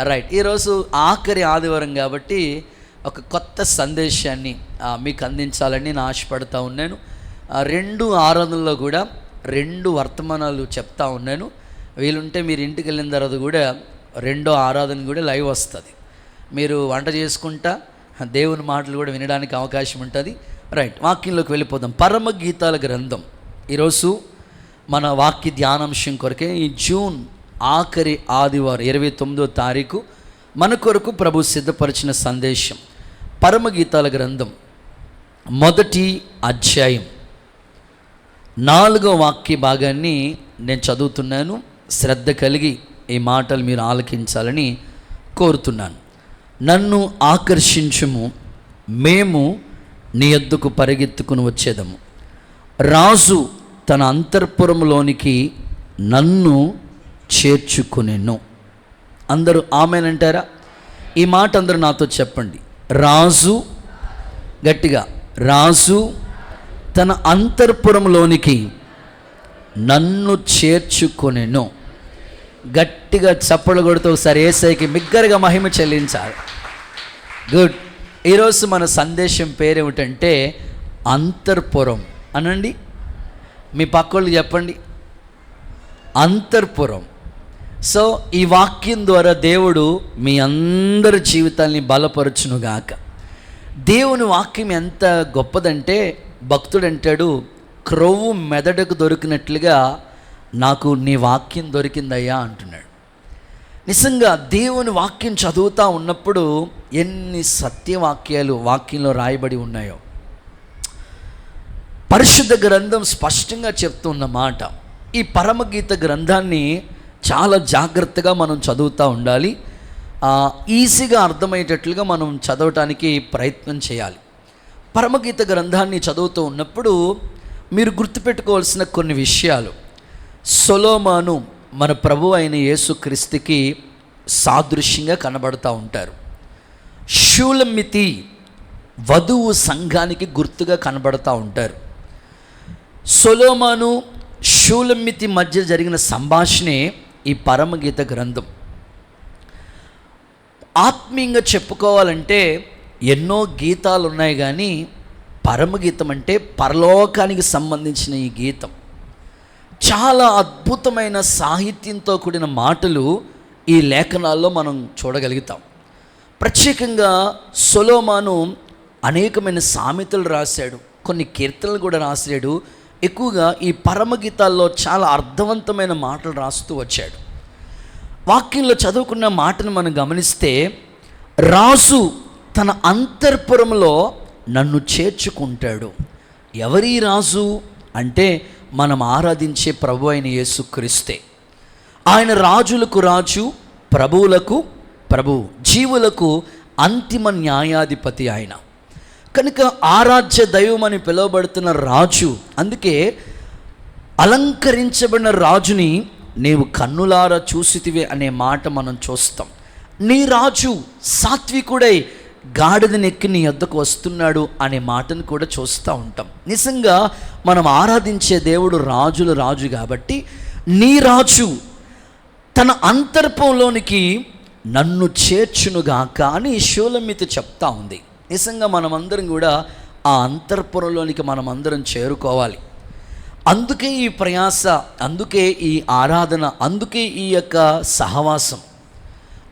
Right. ఈరోజు ఆఖరి ఆదివారం కాబట్టి ఒక కొత్త సందేశాన్ని మీకు అందించాలని నేను ఆశపడతా ఉన్నాను. 2 ఆరాధనలో కూడా 2 వర్తమానాలు చెప్తా ఉన్నాను. వీలుంటే మీరు ఇంటికి వెళ్ళిన తర్వాత కూడా 2వ ఆరాధన కూడా లైవ్ వస్తుంది. మీరు వంట చేసుకుంటా దేవుని మాటలు కూడా వినడానికి అవకాశం ఉంటుంది. రైట్, వాక్యంలోకి వెళ్ళిపోదాం. పరమగీతాల గ్రంథం ఈరోజు మన వాక్య ధ్యానాంశం కొరకే ఈ జూన్ ఆఖరి ఆదివారం 29వ తారీఖు మన కొరకు ప్రభు సిద్ధపరిచిన సందేశం. పరమగీతాల గ్రంథం 1వ అధ్యాయం 4వ వాక్య భాగాన్ని నేను చదువుతున్నాను. శ్రద్ధ కలిగి ఈ మాటలు మీరు ఆలకించాలని కోరుతున్నాను. నన్ను ఆకర్షించుము, మేము నీ యొద్దకు పరిగెత్తుకుని వచ్చేదము. రాజు తన అంతఃపురంలోనికి నన్ను చేర్చుకునేను. అందరూ ఆమేనంటారా? ఈ మాట అందరూ నాతో చెప్పండి. రాజు, గట్టిగా, రాజు తన అంతఃపురంలోనికి నన్ను చేర్చుకొనెను. గట్టిగా చప్పలు కొడుతూ ఒకసారి యేసయ్యకి బిగ్గరగా మహిమ చెల్లించాలి. గుడ్. ఈరోజు మన సందేశం పేరేమిటంటే అంతఃపురం అనండి. మీ పక్కోళ్ళు చెప్పండి, అంతఃపురం. సో ఈ వాక్యం ద్వారా దేవుడు మీ అందరి జీవితాల్ని బలపరచునుగాక. దేవుని వాక్యం ఎంత గొప్పదంటే భక్తుడు అంటాడు, క్రొవ్వు మెదడుకు దొరికినట్లుగా నాకు నీ వాక్యం దొరికిందయ్యా అంటున్నాడు. నిజంగా దేవుని వాక్యం చదువుతూ ఉన్నప్పుడు ఎన్ని సత్యవాక్యాలు వాక్యంలో రాయబడి ఉన్నాయో. పరిశుద్ధ గ్రంథం స్పష్టంగా చెప్తున్న మాట. ఈ పరమగీత గ్రంథాన్ని చాలా జాగ్రత్తగా మనం చదువుతూ ఉండాలి. ఈజీగా అర్థమయ్యేటట్లుగా మనం చదవటానికి ప్రయత్నం చేయాలి. పరమగీత గ్రంథాన్ని చదువుతూ ఉన్నప్పుడు మీరు గుర్తుపెట్టుకోవాల్సిన కొన్ని విషయాలు. సొలొమోను మన ప్రభు అయిన యేసుక్రీస్తుకి సాదృశ్యంగా కనబడుతూ ఉంటారు. షూలమ్మితి వధువు సంఘానికి గుర్తుగా కనబడుతూ ఉంటారు. సొలొమోను షూలమ్మితి మధ్య జరిగిన సంభాషణే ఈ పరమగీత గ్రంథం. ఆత్మీయంగా చెప్పుకోవాలంటే ఎన్నో గీతాలు ఉన్నాయి, కానీ పరమగీతం అంటే పరలోకానికి సంబంధించిన ఈ గీతం. చాలా అద్భుతమైన సాహిత్యంతో కూడిన మాటలు ఈ లేఖనాల్లో మనం చూడగలుగుతాం. ప్రత్యేకంగా సొలొమోను అనేకమైన సామెతలు రాశాడు, కొన్ని కీర్తనలు కూడా రాశాడు. ఎక్కువగా ఈ పరమగీతాల్లో చాలా అర్థవంతమైన మాటలు రాస్తూ వచ్చాడు. వాక్యంలో చదువుకున్న మాటను మనం గమనిస్తే, రాజు తన అంతఃపురంలో నన్ను చేర్చుకుంటాడు. ఎవరి రాజు అంటే మనం ఆరాధించే ప్రభు అయిన యేసుక్రీస్తే. ఆయన రాజులకు రాజు, ప్రభువులకు ప్రభు, జీవులకు అంతిమ న్యాయాధిపతి ఆయన. కనుక ఆరాధ్య దైవం అని పిలువబడుతున్న రాజు. అందుకే అలంకరించబడిన రాజుని నీవు కన్నులారా చూసితివే అనే మాట మనం చూస్తాం. నీ రాజు సాత్వికుడై గాడిదనెక్కి నీ యొద్దకు వస్తున్నాడు అనే మాటను కూడా చూస్తూ ఉంటాం. నిజంగా మనం ఆరాధించే దేవుడు రాజుల రాజు కాబట్టి, నీ రాజు తన అంతర్పురంలోనికి నన్ను చేర్చునుగాక అని షూలమ్మితి చెప్తా ఉంది. నిజంగా మనమందరం కూడా ఆ అంతర్పురంలోనికి మనమందరం చేరుకోవాలి. అందుకే ఈ ప్రయాస, అందుకే ఈ ఆరాధన, అందుకే ఈ యొక్క సహవాసం.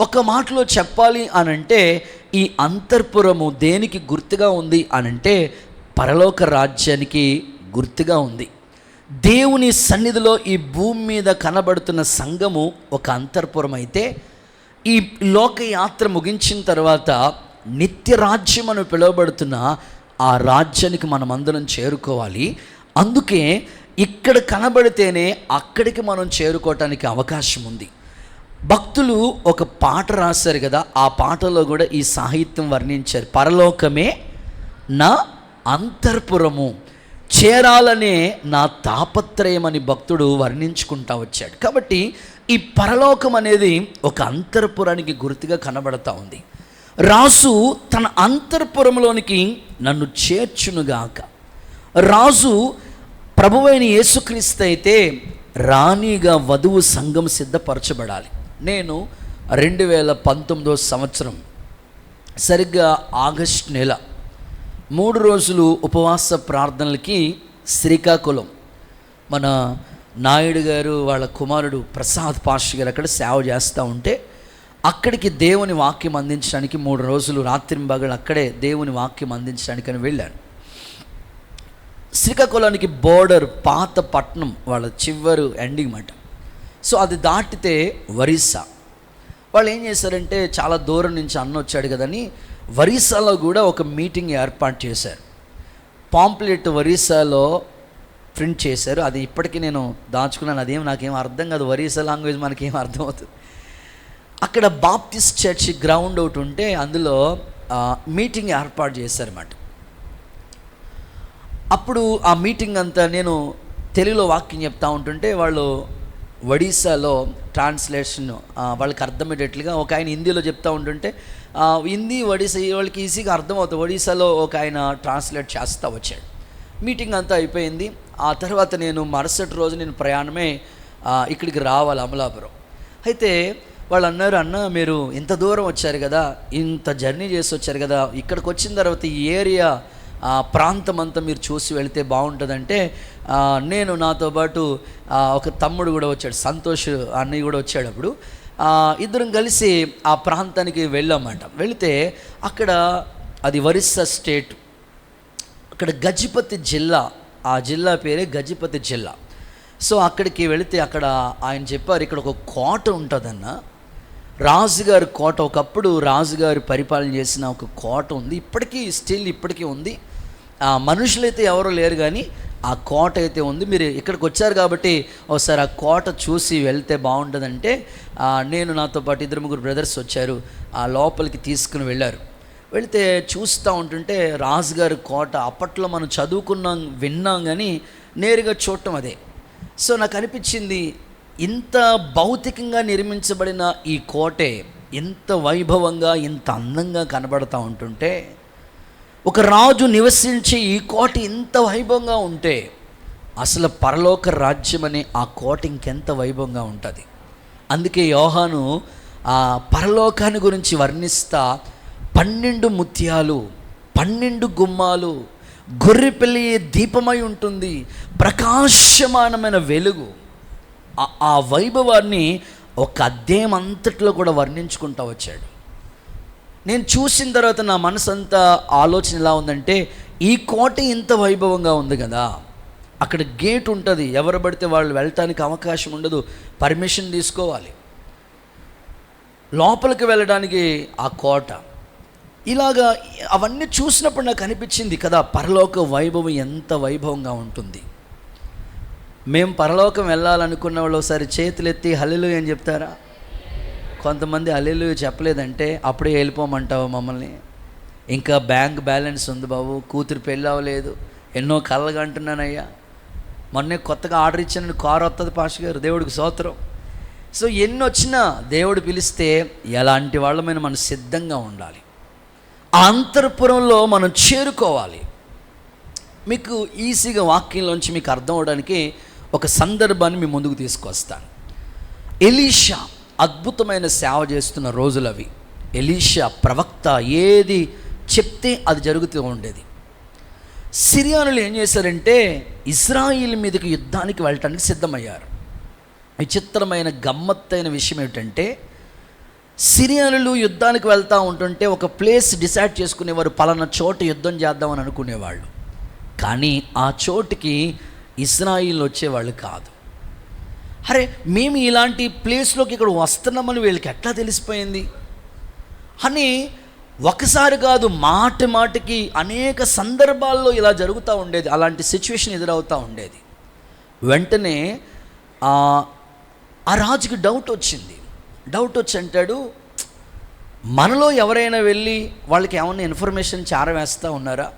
ఒక మాటలో చెప్పాలి అనంటే ఈ అంతఃపురము దేనికి గుర్తుగా ఉంది అనంటే పరలోక రాజ్యానికి గుర్తుగా ఉంది. దేవుని సన్నిధిలో ఈ భూమి మీద కనబడుతున్న సంఘము ఒక అంతఃపురం అయితే, ఈ లోకయాత్ర ముగించిన తర్వాత నిత్య రాజ్యం అని పిలువబడుతున్న ఆ రాజ్యానికి మనమందరం చేరుకోవాలి. అందుకే ఇక్కడ కనబడితేనే అక్కడికి మనం చేరుకోవటానికి అవకాశం ఉంది. భక్తులు ఒక పాట రాశారు కదా, ఆ పాటలో కూడా ఈ సాహిత్యం వర్ణించారు. పరలోకమే నా అంతఃపురము, చేరాలనే నా తాపత్రయం అని భక్తుడు వర్ణించుకుంటా వచ్చాడు. కాబట్టి ఈ పరలోకం అనేది ఒక అంతఃపురానికి గుర్తుగా కనబడతా ఉంది. రాజు తన అంతఃపురంలోనికి నన్ను చేర్చునుగాక. రాజు ప్రభువైన యేసుక్రీస్తు అయితే రాణిగా వధువు సంఘం సిద్ధపరచబడాలి. నేను 2019 సంవత్సరం సరిగ్గా ఆగస్ట్ నెల 3 రోజులు ఉపవాస ప్రార్థనలకి శ్రీకాకుళం మన నాయుడు గారు వాళ్ళ కుమారుడు ప్రసాద్ పాష్ గారు అక్కడ సేవ చేస్తూ ఉంటే అక్కడికి దేవుని వాక్యం అందించడానికి 3 రోజులు రాత్రింబగళ్ళు అక్కడే దేవుని వాక్యం అందించడానికని వెళ్ళాను. శ్రీకాకుళానికి బోర్డర్ పాత పట్నం వాళ్ళ చివరి ఎండింగ్ మాట. సో అది దాటితే ఒరిస్సా. వాళ్ళు ఏం చేశారంటే చాలా దూరం నుంచి అన్న వచ్చాడు కదని ఒరిస్సాలో కూడా ఒక మీటింగ్ ఏర్పాటు చేశారు. పాంప్లెట్ ఒరిస్సాలో ప్రింట్ చేశారు. అది ఇప్పటికీ నేను దాచుకున్నాను. అదేం నాకేం అర్థం కాదు, ఒరిస్సా లాంగ్వేజ్ మనకేం అర్థం అవుతుంది. అక్కడ బాప్టిస్ట్ చర్చ్ గ్రౌండ్ ఒకటి ఉంటే అందులో మీటింగ్ ఏర్పాటు చేశారన్నమాట. అప్పుడు ఆ మీటింగ్ అంతా నేను తెలుగులో వాక్యం చెప్తా ఉంటుంటే వాళ్ళు ఒడిస్సాలో ట్రాన్స్లేషన్ వాళ్ళకి అర్థమయ్యేటట్లుగా ఒక ఆయన హిందీలో చెప్తూ ఉంటుంటే హిందీ ఒడిస్సా వాళ్ళకి ఈజీగా అర్థమవుతుంది. ఒడిస్సాలో ఒక ఆయన ట్రాన్స్లేట్ చేస్తూ వచ్చాడు. మీటింగ్ అంతా అయిపోయింది. ఆ తర్వాత నేను మరుసటి రోజు నేను ప్రయాణమే ఇక్కడికి రావాలి అమలాపురం. అయితే వాళ్ళు అన్నారు, అన్న మీరు ఇంత దూరం వచ్చారు కదా, ఇంత జర్నీ చేసి వచ్చారు కదా, ఇక్కడికి వచ్చిన తర్వాత ఈ ఏరియా ప్రాంతం అంతా మీరు చూసి వెళితే బాగుంటుందంటే నేను నాతో పాటు ఒక తమ్ముడు కూడా వచ్చాడు, సంతోష్ అన్నయ్య కూడా వచ్చాడు. అప్పుడు ఇద్దరం కలిసి ఆ ప్రాంతానికి వెళ్ళామంట. వెళితే అక్కడ అది ఒరిస్సా స్టేట్, అక్కడ గజపతి జిల్లా, ఆ జిల్లా పేరే గజపతి జిల్లా. సో అక్కడికి వెళితే అక్కడ ఆయన చెప్పారు, ఇక్కడ ఒక కోట ఉంటుందన్న, రాజుగారి కోట. ఒకప్పుడు రాజుగారి పరిపాలన చేసిన ఒక కోట ఉంది, ఇప్పటికీ ఉంది. మనుషులైతే ఎవరూ లేరు కానీ ఆ కోట అయితే ఉంది. మీరు ఇక్కడికి వచ్చారు కాబట్టి ఒకసారి ఆ కోట చూసి వెళ్తే బాగుంటుందంటే నేను నాతో పాటు 2-3 బ్రదర్స్ వచ్చారు. ఆ లోపలికి తీసుకుని వెళ్ళారు. వెళితే చూస్తూ ఉంటుంటే రాజుగారి కోట అప్పట్లో మనం చదువుకున్నాం, విన్నాం కానీ నేరుగా చూడటం అదే. సో నాకు అనిపించింది, ఇంత భౌతికంగా నిర్మించబడిన ఈ కోటే ఎంత వైభవంగా ఇంత అందంగా కనబడతా ఉంటుంటే, ఒక రాజు నివసించే ఈ కోట ఇంత వైభవంగా ఉంటే అసలు పరలోక రాజ్యం అనే ఆ కోట ఇంకెంత వైభవంగా ఉంటుంది. అందుకే యోహాను ఆ పరలోకాన్ని గురించి వర్ణిస్తా 12 ముత్యాలు, 12 గుమ్మాలు, గొర్రెపిల్లి దీపమై ఉంటుంది, ప్రకాశమానమైన వెలుగు. ఆ వైభవాన్ని ఒక అధ్యాయం అంతట్లో కూడా వర్ణించుకుంటూ వచ్చాడు. నేను చూసిన తర్వాత నా మనసు అంతా ఆలోచన ఎలా ఉందంటే, ఈ కోట ఇంత వైభవంగా ఉంది కదా, అక్కడ గేట్ ఉంటుంది, ఎవరు పడితే వాళ్ళు వెళ్ళటానికి అవకాశం ఉండదు, పర్మిషన్ తీసుకోవాలి లోపలికి వెళ్ళడానికి ఆ కోట. ఇలాగా అవన్నీ చూసినప్పుడు నాకు అనిపించింది కదా, పరలోక వైభవం ఎంత వైభవంగా ఉంటుంది. మేము పరలోకం వెళ్ళాలనుకున్న వాళ్ళు ఒకసారి చేతులెత్తి హల్లెలూయా అని చెప్తారా? కొంతమంది హల్లెలూయా చెప్పలేదంటే అప్పుడే వెళ్ళిపోమంటావు మమ్మల్ని, ఇంకా బ్యాంక్ బ్యాలెన్స్ ఉంది బాబు, కూతురు పెళ్ళి అవ్వలేదు, ఎన్నో కళ్ళగా అంటున్నానయ్యా, మొన్నే కొత్తగా ఆర్డర్ ఇచ్చాను, కారు వస్తుంది పాష గారు, దేవుడికి స్తోత్రం. సో ఎన్ని వచ్చినా దేవుడు పిలిస్తే ఎలాంటి వాళ్ళమైనా మనం సిద్ధంగా ఉండాలి. ఆ అంతఃపురంలో మనం చేరుకోవాలి. మీకు ఈజీగా వాక్యంలోంచి మీకు అర్థం అవడానికి ఒక సందర్భాన్ని మీ ముందుకు తీసుకొస్తాను. ఎలీషా అద్భుతమైన సేవ చేస్తున్న రోజులు అవి. ఎలీషా ప్రవక్త ఏది చెప్తే అది జరుగుతూ ఉండేది. సిరియానులు ఏం చేశారంటే ఇజ్రాయిల్ మీదకి యుద్ధానికి వెళ్ళటానికి సిద్ధమయ్యారు. విచిత్రమైన గమ్మత్తైన విషయం ఏమిటంటే, సిరియానులు యుద్ధానికి వెళ్తూ ఉంటుంటే ఒక ప్లేస్ డిసైడ్ చేసుకునేవారు, పలానా చోట యుద్ధం చేద్దామని అనుకునేవాళ్ళు. కానీ ఆ చోటుకి ఇజ్రాయిల్ వచ్చేవాళ్ళు కాదు. అరే మేము ఇలాంటి ప్లేస్లోకి ఇక్కడ వస్తున్నామని వీళ్ళకి ఎట్లా తెలిసిపోయింది అని ఒకసారి కాదు, మాటికి అనేక సందర్భాల్లో ఇలా జరుగుతూ ఉండేది. అలాంటి సిచ్యువేషన్ ఎదురవుతూ ఉండేది. వెంటనే ఆ రాజుకి డౌట్ వచ్చి అంటాడు, మనలో ఎవరైనా వెళ్ళి వాళ్ళకి ఏమన్నా ఇన్ఫర్మేషన్ చేరవేస్తూ ఉన్నారా,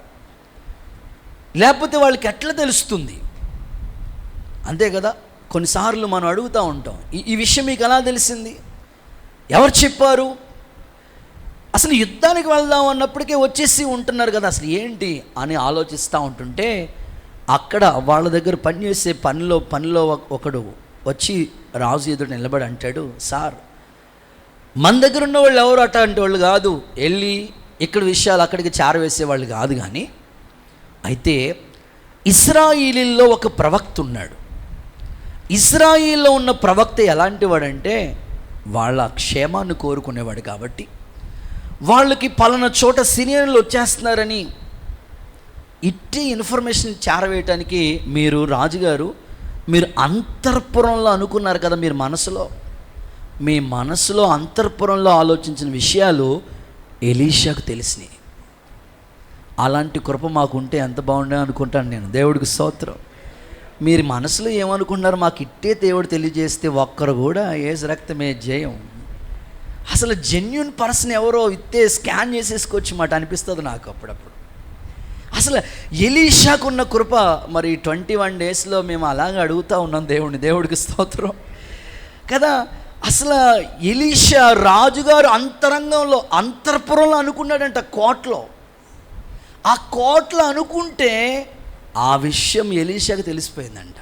లేకపోతే వాళ్ళకి ఎట్లా తెలుస్తుంది? అంతే కదా, కొన్నిసార్లు మనం అడుగుతూ ఉంటాం, ఈ విషయం మీకు ఎలా తెలిసింది, ఎవరు చెప్పారు, అసలు యుద్ధానికి వెళ్దాం అన్నప్పటికే వచ్చేసి ఉంటున్నారు కదా, అసలు ఏంటి అని ఆలోచిస్తూ ఉంటుంటే అక్కడ వాళ్ళ దగ్గర పనిచేసే పనిలో ఒకడు వచ్చి రాజు ఎదురు నిలబడి అంటాడు, సార్ మన దగ్గర ఉన్న వాళ్ళు ఎవరు అట్లాంటి వాళ్ళు కాదు, వెళ్ళి ఇక్కడ విషయాలు అక్కడికి చేరవేసేవాళ్ళు కాదు. కానీ అయితే ఇశ్రాయేలీల్లో ఒక ప్రవక్త ఉన్నాడు. ఇశ్రాయేల్లో ఉన్న ప్రవక్త ఎలాంటి వాడంటే వాళ్ళ క్షేమాన్ని కోరుకునేవాడు. కాబట్టి వాళ్ళకి పలానా చోట సిరియన్లు వచ్చేస్తున్నారని ఇట్టి ఇన్ఫర్మేషన్ చేరవేయటానికి మీరు రాజుగారు, మీరు అంతఃపురంలో అనుకున్నారు కదా, మీరు మీ మనసులో అంతఃపురంలో ఆలోచించిన విషయాలు ఎలీషాకు తెలిసినాయి. అలాంటి కృప మాకు ఉంటే ఎంత బాగుండే అనుకుంటాను నేను. దేవుడికి స్తోత్రం. మీరు మనసులో ఏమనుకుంటున్నారు, మాకు ఇట్టే దేవుడు తెలియజేస్తే ఒక్కరు కూడా యేసు రక్తమే జయం. అసలు జెన్యూన్ పర్సన్ ఎవరో ఇట్టే స్కాన్ చేసేసుకోవచ్చు మాట అనిపిస్తుంది నాకు అప్పుడప్పుడు. అసలు ఎలీషాకున్న కృప మరి 21 డేస్లో మేము అలాగే అడుగుతూ ఉన్నాం దేవుడికి స్తోత్రం కదా. అసలు ఎలీషా రాజుగారు అంతఃపురంలో అనుకున్నాడంట, కోటలో. ఆ కోటలో అనుకుంటే ఆ విషయం ఎలీషాకి తెలిసిపోయిందంట.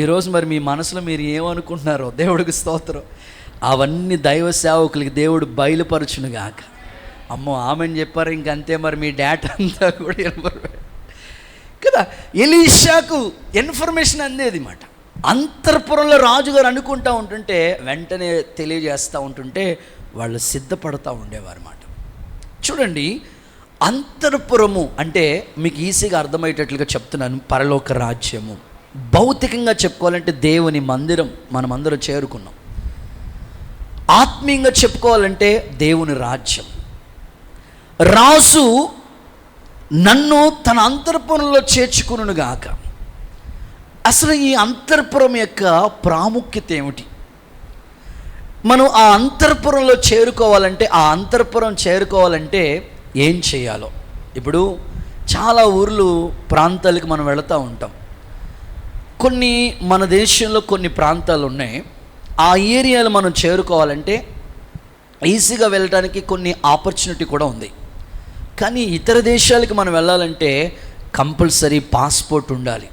ఈరోజు మరి మీ మనసులో మీరు ఏమనుకుంటున్నారో దేవుడికి స్తోత్రం. అవన్నీ దైవ సేవకులకి దేవుడు బయలుపరచునుగాక. అమ్మో ఆమెను చెప్పారు, ఇంకంతే. మరి మీ డేటా అంతా కూడా కదా. ఎలీషాకు ఇన్ఫర్మేషన్ అందేది మాట. అంతఃపురంలో రాజుగారు అనుకుంటూ ఉంటుంటే వెంటనే తెలియజేస్తూ ఉంటుంటే వాళ్ళు సిద్ధపడుతూ ఉండేవారు మాట. చూడండి, అంతఃపురము అంటే మీకు ఈజీగా అర్థమయ్యేటట్లుగా చెప్తున్నాను. పరలోక రాజ్యము. భౌతికంగా చెప్పుకోవాలంటే దేవుని మందిరం మనమందరం చేరుకున్నాం. ఆత్మీయంగా చెప్పుకోవాలంటే దేవుని రాజ్యం. రాజు నన్ను తన అంతఃపురంలో చేర్చుకునుగాక. అసలు ఈ అంతఃపురం యొక్క ప్రాముఖ్యత ఏమిటి? మనం ఆ అంతఃపురంలో చేరుకోవాలంటే ఏం చేయాలో. ఇప్పుడు చాలా ఊర్లు ప్రాంతాలకు మనం వెళుతూ ఉంటాం. మన దేశంలో కొన్ని ప్రాంతాలు ఉన్నాయి. ఆ ఏరియాలు మనం చేరుకోవాలంటే ఈజీగా వెళ్ళడానికి కొన్ని ఆపర్చునిటీ కూడా ఉంది. కానీ ఇతర దేశాలకు మనం వెళ్ళాలంటే కంపల్సరీ పాస్పోర్ట్ ఉండాలి,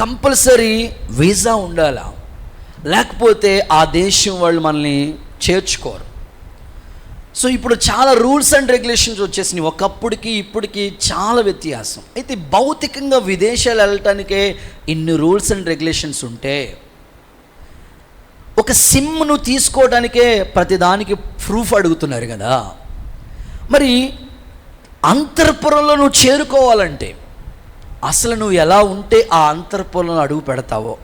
కంపల్సరీ వీసా ఉండాలా, లేకపోతే ఆ దేశం వాళ్ళు మనల్ని చేర్చుకోరు. సో ఇప్పుడు చాలా రూల్స్ అండ్ రెగ్యులేషన్స్ వచ్చేసినాయి. ఒకప్పటికి ఇప్పటికి చాలా వ్యత్యాసం. అయితే భౌతికంగా విదేశాలు వెళ్ళటానికే ఇన్ని రూల్స్ అండ్ రెగ్యులేషన్స్ ఉంటే, ఒక సిమ్ను తీసుకోవడానికే ప్రతిదానికి ప్రూఫ్ అడుగుతున్నారు కదా. మరి అంతఃపురంలో నువ్వు చేరుకోవాలంటే అసలు నువ్వు ఎలా ఉంటే ఆ అంతఃపురంలో అడుగు పెడతావో,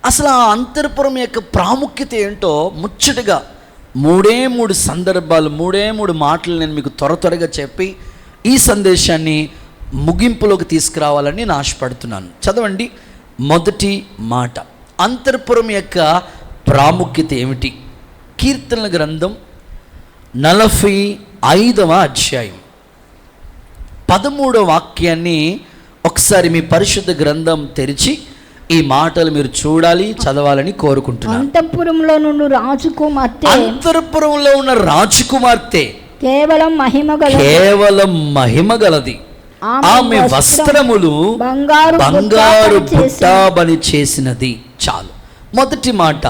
అసలు ఆ అంతఃపురం యొక్క ప్రాముఖ్యత ఏంటో ముచ్చటగా 3 సందర్భాలు 3 మాటలు నేను మీకు త్వరగా చెప్పి ఈ సందేశాన్ని ముగింపులోకి తీసుకురావాలని నేను ఆశపడుతున్నాను. చదవండి. మొదటి మాట, అంతఃపురం యొక్క ప్రాముఖ్యత ఏమిటి? కీర్తనల గ్రంథం 45వ అధ్యాయం 13వ వాక్యాన్ని ఒకసారి మీ పరిశుద్ధ గ్రంథం తెరిచి ఈ మాటలు మీరు చూడాలి, చదవాలని కోరుకుంటున్నాను. అంతఃపురంలో ఉన్న రాజకుమార్తె కేవలం మహిమగలది. ఆమె వస్త్రములు బంగారు బుట్టాబని చేసినది. చాలు. మొదటి మాట,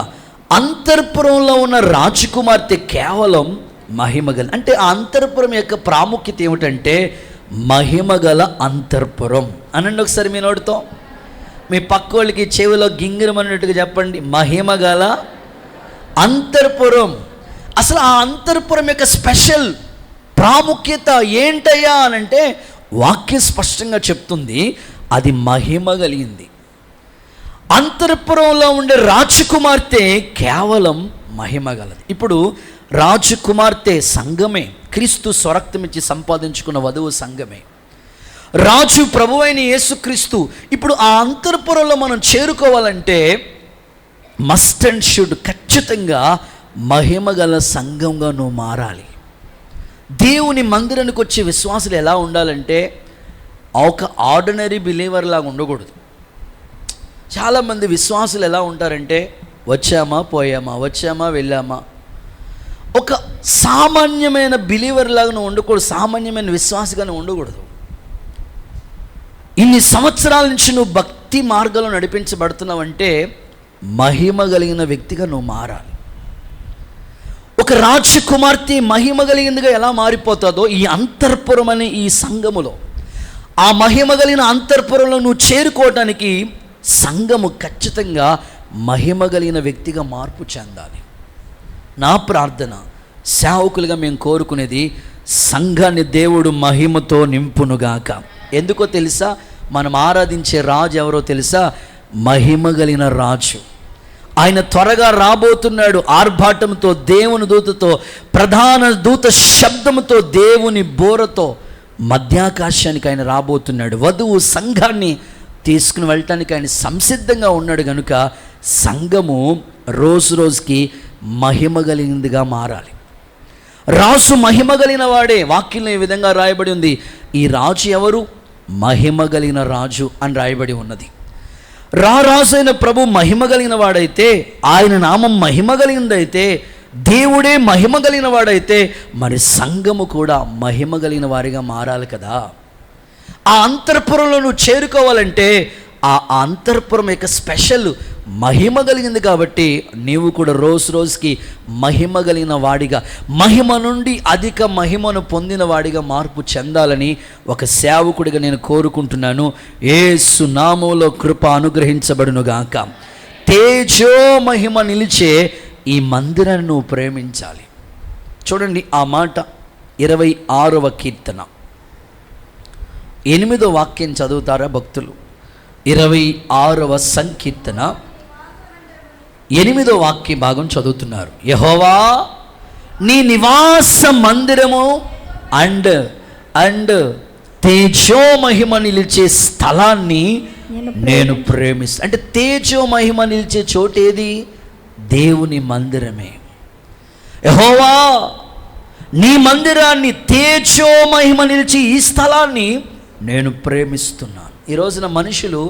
అంతఃపురంలో ఉన్న రాజకుమార్తె కేవలం మహిమగల. అంటే ఆ అంతఃపురం యొక్క ప్రాముఖ్యత ఏమిటంటే మహిమగల అంతఃపురం అనండి ఒకసారి మీ నోటితో. మీ పక్క వాళ్ళకి చెవిలో గింగిరమన్నట్టుగా చెప్పండి, మహిమగల అంతఃపురం. అసలు ఆ అంతఃపురం యొక్క స్పెషల్ ప్రాముఖ్యత ఏంటయ్యా అనంటే వాక్యం స్పష్టంగా చెప్తుంది, అది మహిమ కలిగింది. అంతఃపురంలో ఉండే రాజకుమార్తె కేవలం మహిమగలది. ఇప్పుడు రాజకుమార్తె సంఘమే, క్రీస్తు స్వరక్తమిచ్చి సంపాదించుకున్న వధువు సంఘమే, రాజు ప్రభువైన యేసుక్రీస్తు. ఇప్పుడు ఆ అంతఃపురంలో మనం చేరుకోవాలంటే మస్ట్ అండ్ షుడ్ ఖచ్చితంగా మహిమగల సంఘంగా నువ్వు మారాలి. దేవుని మందిరానికి వచ్చే విశ్వాసులు ఎలా ఉండాలంటే ఒక ఆర్డినరీ బిలీవర్ లాగా ఉండకూడదు. చాలామంది విశ్వాసులు ఎలా ఉంటారంటే వచ్చామా పోయామా, వచ్చామా వెళ్ళామా, ఒక సామాన్యమైన బిలీవర్ లాగా నువ్వు ఉండకూడదు, సామాన్యమైన విశ్వాసిగా నువ్వు ఉండకూడదు. ఇన్ని సంవత్సరాల నుంచి నువ్వు భక్తి మార్గంలో నడిపించబడుతున్నావంటే మహిమ కలిగిన వ్యక్తిగా నువ్వు మారాలి. ఒక రాజకుమార్తె మహిమ కలిగిందిగా ఎలా మారిపోతుందో ఈ అంతఃపురం అనే ఈ సంఘములో, ఆ మహిమ కలిగిన అంతఃపురంలో నువ్వు చేరుకోవటానికి సంఘము ఖచ్చితంగా మహిమ కలిగిన వ్యక్తిగా మార్పు చెందాలి. నా ప్రార్థన, సేవకులుగా మేము కోరుకునేది సంఘాన్ని దేవుడు మహిమతో నింపునుగాక. ఎందుకో తెలుసా? మనం ఆరాధించే రాజు ఎవరో తెలుసా? మహిమ కలిగిన రాజు. ఆయన త్వరగా రాబోతున్నాడు. ఆర్భాటంతో, దేవుని దూతతో, ప్రధాన దూత శబ్దముతో, దేవుని బోరతో మధ్యాకాశానికి ఆయన రాబోతున్నాడు. వధువు సంఘాన్ని తీసుకుని వెళ్ళటానికి ఆయన సంసిద్ధంగా ఉన్నాడు. కనుక సంఘము రోజు రోజుకి మహిమ కలిగిందిగా మారాలి. రాజు మహిమ కలిగిన వాడే. వాక్యంలో ఈ విధంగా రాయబడి ఉంది, ఈ రాజు ఎవరు? మహిమ కలిగిన రాజు అని రాయబడి ఉన్నది. రాజు అయిన ప్రభు మహిమ కలిగిన వాడైతే, ఆయన నామం మహిమ కలిగిందైతే, దేవుడే మహిమ కలిగిన వాడైతే, మరి సంఘము కూడా మహిమ కలిగిన వారిగా మారాలి కదా. ఆ అంతఃపురంలో నువ్వు చేరుకోవాలంటే ఆ అంతఃపురం యొక్క స్పెషల్ మహిమ కలిగింది. కాబట్టి నీవు కూడా రోజు రోజుకి మహిమ కలిగిన వాడిగా, మహిమ నుండి అధిక మహిమను పొందిన వాడిగా మార్పు చెందాలని ఒక సేవకుడిగా నేను కోరుకుంటున్నాను. యేసు నామములో కృప అనుగ్రహించబడునుగాక. తేజో మహిమ నిలిచే ఈ మందిరాన్ని నువ్వు ప్రేమించాలి. చూడండి ఆ మాట 26వ కీర్తన 8వ వాక్యం చదువుతారా భక్తులు? 26వ సంకీర్తన 8వ వాక్య భాగం చదువుతున్నారు. యెహోవా నీ నివాస మందిరము అండ్ తేజో మహిమ నిలిచే స్థలాన్ని నేను ప్రేమిస్తాను. అంటే తేజో మహిమ నిలిచే చోటేది? దేవుని మందిరమే. యెహోవా నీ మందిరాన్ని, తేజో మహిమ నిలిచి ఈ స్థలాన్ని నేను ప్రేమిస్తున్నాను. ఈ రోజున మనుషులు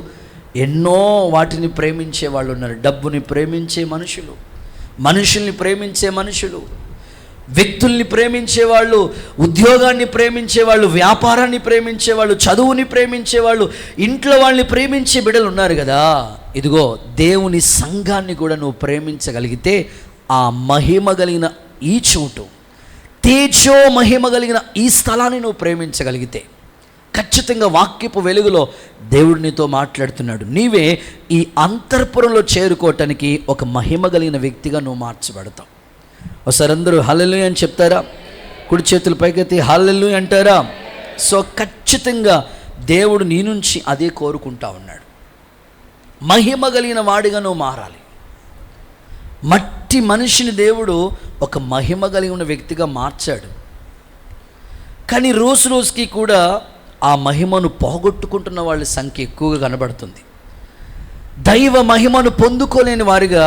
ఎన్నో వాటిని ప్రేమించే వాళ్ళు ఉన్నారు. డబ్బుని ప్రేమించే మనుషులు, మనుషుల్ని ప్రేమించే మనుషులు, వ్యక్తుల్ని ప్రేమించేవాళ్ళు, ఉద్యోగాన్ని ప్రేమించేవాళ్ళు, వ్యాపారాన్ని ప్రేమించేవాళ్ళు, చదువుని ప్రేమించేవాళ్ళు, ఇంట్లో వాళ్ళని ప్రేమించే బిడ్డలు ఉన్నారు కదా. ఇదిగో దేవుని సంఘాన్ని కూడా నువ్వు ప్రేమించగలిగితే, ఆ మహిమ కలిగిన ఈ చోటు, తేజో మహిమ కలిగిన ఈ స్థలాన్ని నువ్వు ప్రేమించగలిగితే ఖచ్చితంగా వాక్యపు వెలుగులో దేవుడు నీతో మాట్లాడుతున్నాడు. నీవే ఈ అంతఃపురంలో చేరుకోవటానికి ఒక మహిమ కలిగిన వ్యక్తిగా నువ్వు మార్చబడతావు. ఒకసారి అందరూ హల్లెలూయా అని చెప్తారా? కుడి చేతుల పైకెత్తి హల్లెలూయా అంటారా? సో ఖచ్చితంగా దేవుడు నీ నుంచి అదే కోరుకుంటా ఉన్నాడు. మహిమ కలిగిన వాడిగా నువ్వు మారాలి. మట్టి మనిషిని దేవుడు ఒక మహిమ కలిగిన వ్యక్తిగా మార్చాడు. కానీ రోజు రోజుకి కూడా ఆ మహిమను పోగొట్టుకుంటున్న వాళ్ళ సంఖ్య ఎక్కువగా కనబడుతుంది. దైవ మహిమను పొందుకోలేని వారిగా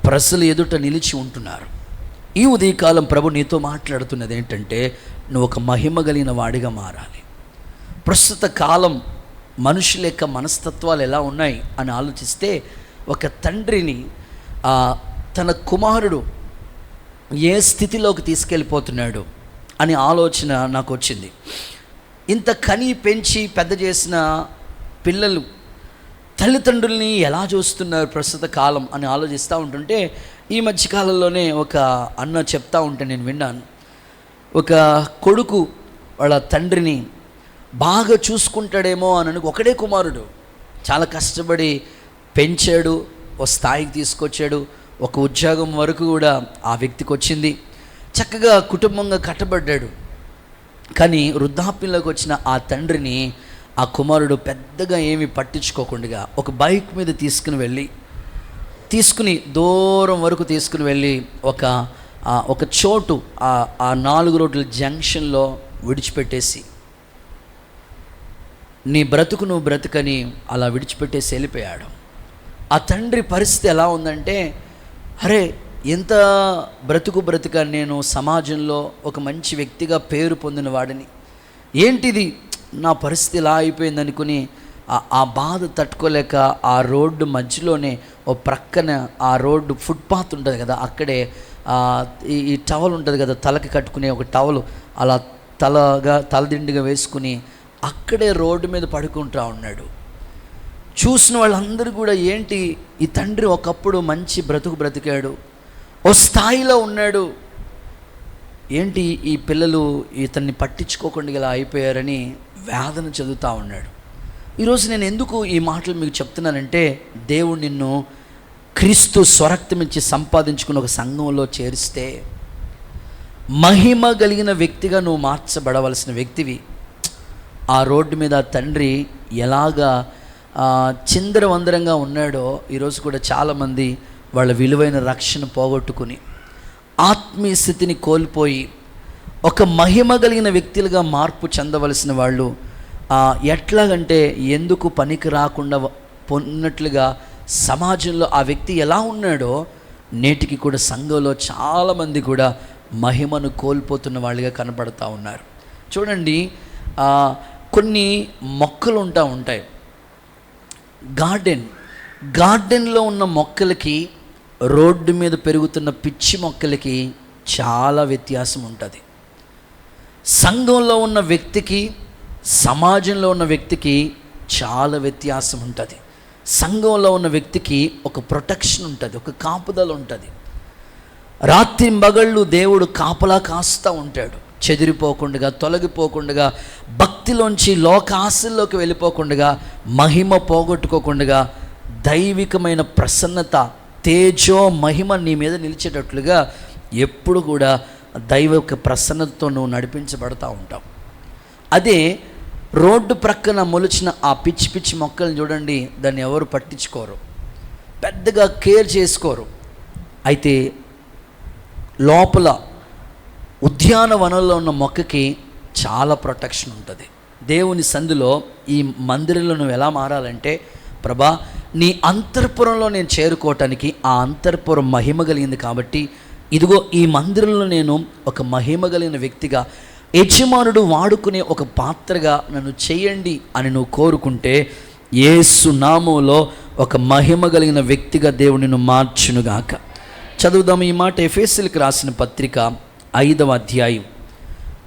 ప్రజలు ఎదుట నిలిచి ఉంటున్నారు. ఈ ఉదయకాలం ప్రభు నీతో మాట్లాడుతున్నది ఏంటంటే, నువ్వు ఒక మహిమ కలిగిన వాడిగా మారాలి. ప్రస్తుత కాలం మనుషుల యొక్క మనస్తత్వాలు ఎలా ఉన్నాయి అని ఆలోచిస్తే, ఒక తండ్రిని తన కుమారుడు ఏ స్థితిలోకి తీసుకెళ్ళిపోతున్నాడు అని ఆలోచన నాకు వచ్చింది. ఇంత కని పెంచి పెద్ద చేసిన పిల్లలు తల్లిదండ్రుల్ని ఎలా చూస్తున్నారు ప్రస్తుత కాలం అని ఆలోచిస్తూ ఉంటుంటే, ఈ మధ్యకాలంలోనే ఒక అన్న చెప్తా ఉంటే నేను విన్నాను. ఒక కొడుకు వాళ్ళ తండ్రిని బాగా చూసుకుంటాడేమో అని ఒకడే కుమారుడు చాలా కష్టపడి పెంచాడు, ఓ స్థాయికి తీసుకొచ్చాడు, ఒక ఉద్యోగం వరకు కూడా ఆ వ్యక్తికి వచ్చింది, చక్కగా కుటుంబంగా కట్టబడ్డాడు. కానీ వృద్ధాప్యంలోకి వచ్చిన ఆ తండ్రిని ఆ కుమారుడు పెద్దగా ఏమీ పట్టించుకోకుండా ఒక బైక్ మీద తీసుకుని దూరం వరకు తీసుకుని వెళ్ళి ఒక చోటు ఆ 4 రోడ్ల జంక్షన్లో విడిచిపెట్టేసి, నీ బ్రతుకు నువ్వు బ్రతుకని అలా విడిచిపెట్టేసి వెళ్ళిపోయాడు. ఆ తండ్రి పరిస్థితి ఎలా ఉందంటే, అరే ఎంత బ్రతుకని నేను సమాజంలో ఒక మంచి వ్యక్తిగా పేరు పొందిన వాడిని, ఏంటిది నా పరిస్థితి ఇలా అయిపోయింది అనుకుని ఆ బాధ తట్టుకోలేక ఆ రోడ్డు మధ్యలోనే ఓ ప్రక్కన ఆ రోడ్డు ఫుట్పాత్ ఉంటుంది కదా, అక్కడే ఈ టవల్ ఉంటుంది కదా, తలకి కట్టుకునే ఒక టవల్ అలా తలదిండిగా వేసుకుని అక్కడే రోడ్డు మీద పడుకుంటా ఉన్నాడు. చూసిన వాళ్ళందరూ కూడా ఏంటి, ఈ తండ్రి ఒకప్పుడు మంచి బ్రతికాడు, ఓ స్థాయిలో ఉన్నాడు, ఏంటి ఈ పిల్లలు ఇతన్ని పట్టించుకోకుండా ఇలా అయిపోయారని వేదన చెందుతూ ఉన్నాడు. ఈరోజు నేను ఎందుకు ఈ మాటలు మీకు చెప్తున్నానంటే, దేవుడు నిన్ను క్రీస్తు స్వరక్తం ఇచ్చి సంపాదించుకున్న ఒక సంఘంలో చేరిస్తే మహిమ కలిగిన వ్యక్తిగా నువ్వు మార్చబడవలసిన వ్యక్తివి. ఆ రోడ్డు మీద తండ్రి ఎలాగా చిందరవందరంగా ఉన్నాడో, ఈరోజు కూడా చాలామంది వాళ్ళ విలువైన రక్షణ పోగొట్టుకుని ఆత్మీయ స్థితిని కోల్పోయి ఒక మహిమ కలిగిన వ్యక్తులుగా మార్పు చెందవలసిన వాళ్ళు ఎట్లాగంటే ఎందుకు పనికి రాకుండా పొన్నట్లుగా సమాజంలో ఆ వ్యక్తి ఎలా ఉన్నాడో నేటికి కూడా సంఘంలో చాలామంది కూడా మహిమను కోల్పోతున్న వాళ్ళుగా కనపడతా ఉన్నారు. చూడండి, కొన్ని మొక్కలు ఉంటాయి. గార్డెన్లో ఉన్న మొక్కలకి రోడ్డు మీద పెరుగుతున్న పిచ్చి మొక్కలకి చాలా వ్యత్యాసం ఉంటుంది. సంఘంలో ఉన్న వ్యక్తికి సమాజంలో ఉన్న వ్యక్తికి చాలా వ్యత్యాసం ఉంటుంది. సంఘంలో ఉన్న వ్యక్తికి ఒక ప్రొటెక్షన్ ఉంటుంది, ఒక కాపుదల ఉంటుంది. రాత్రి మగళ్ళు దేవుడు కాపలా కాస్తూ ఉంటాడు. చెదిరిపోకుండా, తొలగిపోకుండా, భక్తిలోంచి లోక ఆశల్లోకి వెళ్ళిపోకుండా, మహిమ పోగొట్టుకోకుండా, దైవికమైన ప్రసన్నత, తేజో మహిమ నీ మీద నిలిచేటట్లుగా ఎప్పుడు కూడా దైవిక ప్రసన్నతతో నువ్వు నడిపించబడతా ఉంటావు. అదే రోడ్డు ప్రక్కన మొలిచిన ఆ పిచ్చి పిచ్చి మొక్కలను చూడండి, దాన్ని ఎవరు పట్టించుకోరు, పెద్దగా కేర్ చేసుకోరు. అయితే లోపల ఉద్యానవనంలో ఉన్న మొక్కకి చాలా ప్రొటెక్షన్ ఉంటుంది. దేవుని సందులో ఈ మందిరంలో నువ్వు ఎలా మారాలంటే, ప్రభా నీ అంతఃపురంలో నేను చేరుకోవటానికి ఆ అంతఃపురం మహిమ కలిగింది కాబట్టి ఇదిగో ఈ మందిరంలో నేను ఒక మహిమ కలిగిన వ్యక్తిగా, యజమానుడు వాడుకునే ఒక పాత్రగా నన్ను చేయండి అని నువ్వు కోరుకుంటే యేసు నామములో ఒక మహిమ కలిగిన వ్యక్తిగా దేవుడు నిన్ను మార్చునుగాక. చదువుదాము ఈ మాట. ఎఫెసీయులకు రాసిన పత్రిక 5వ అధ్యాయం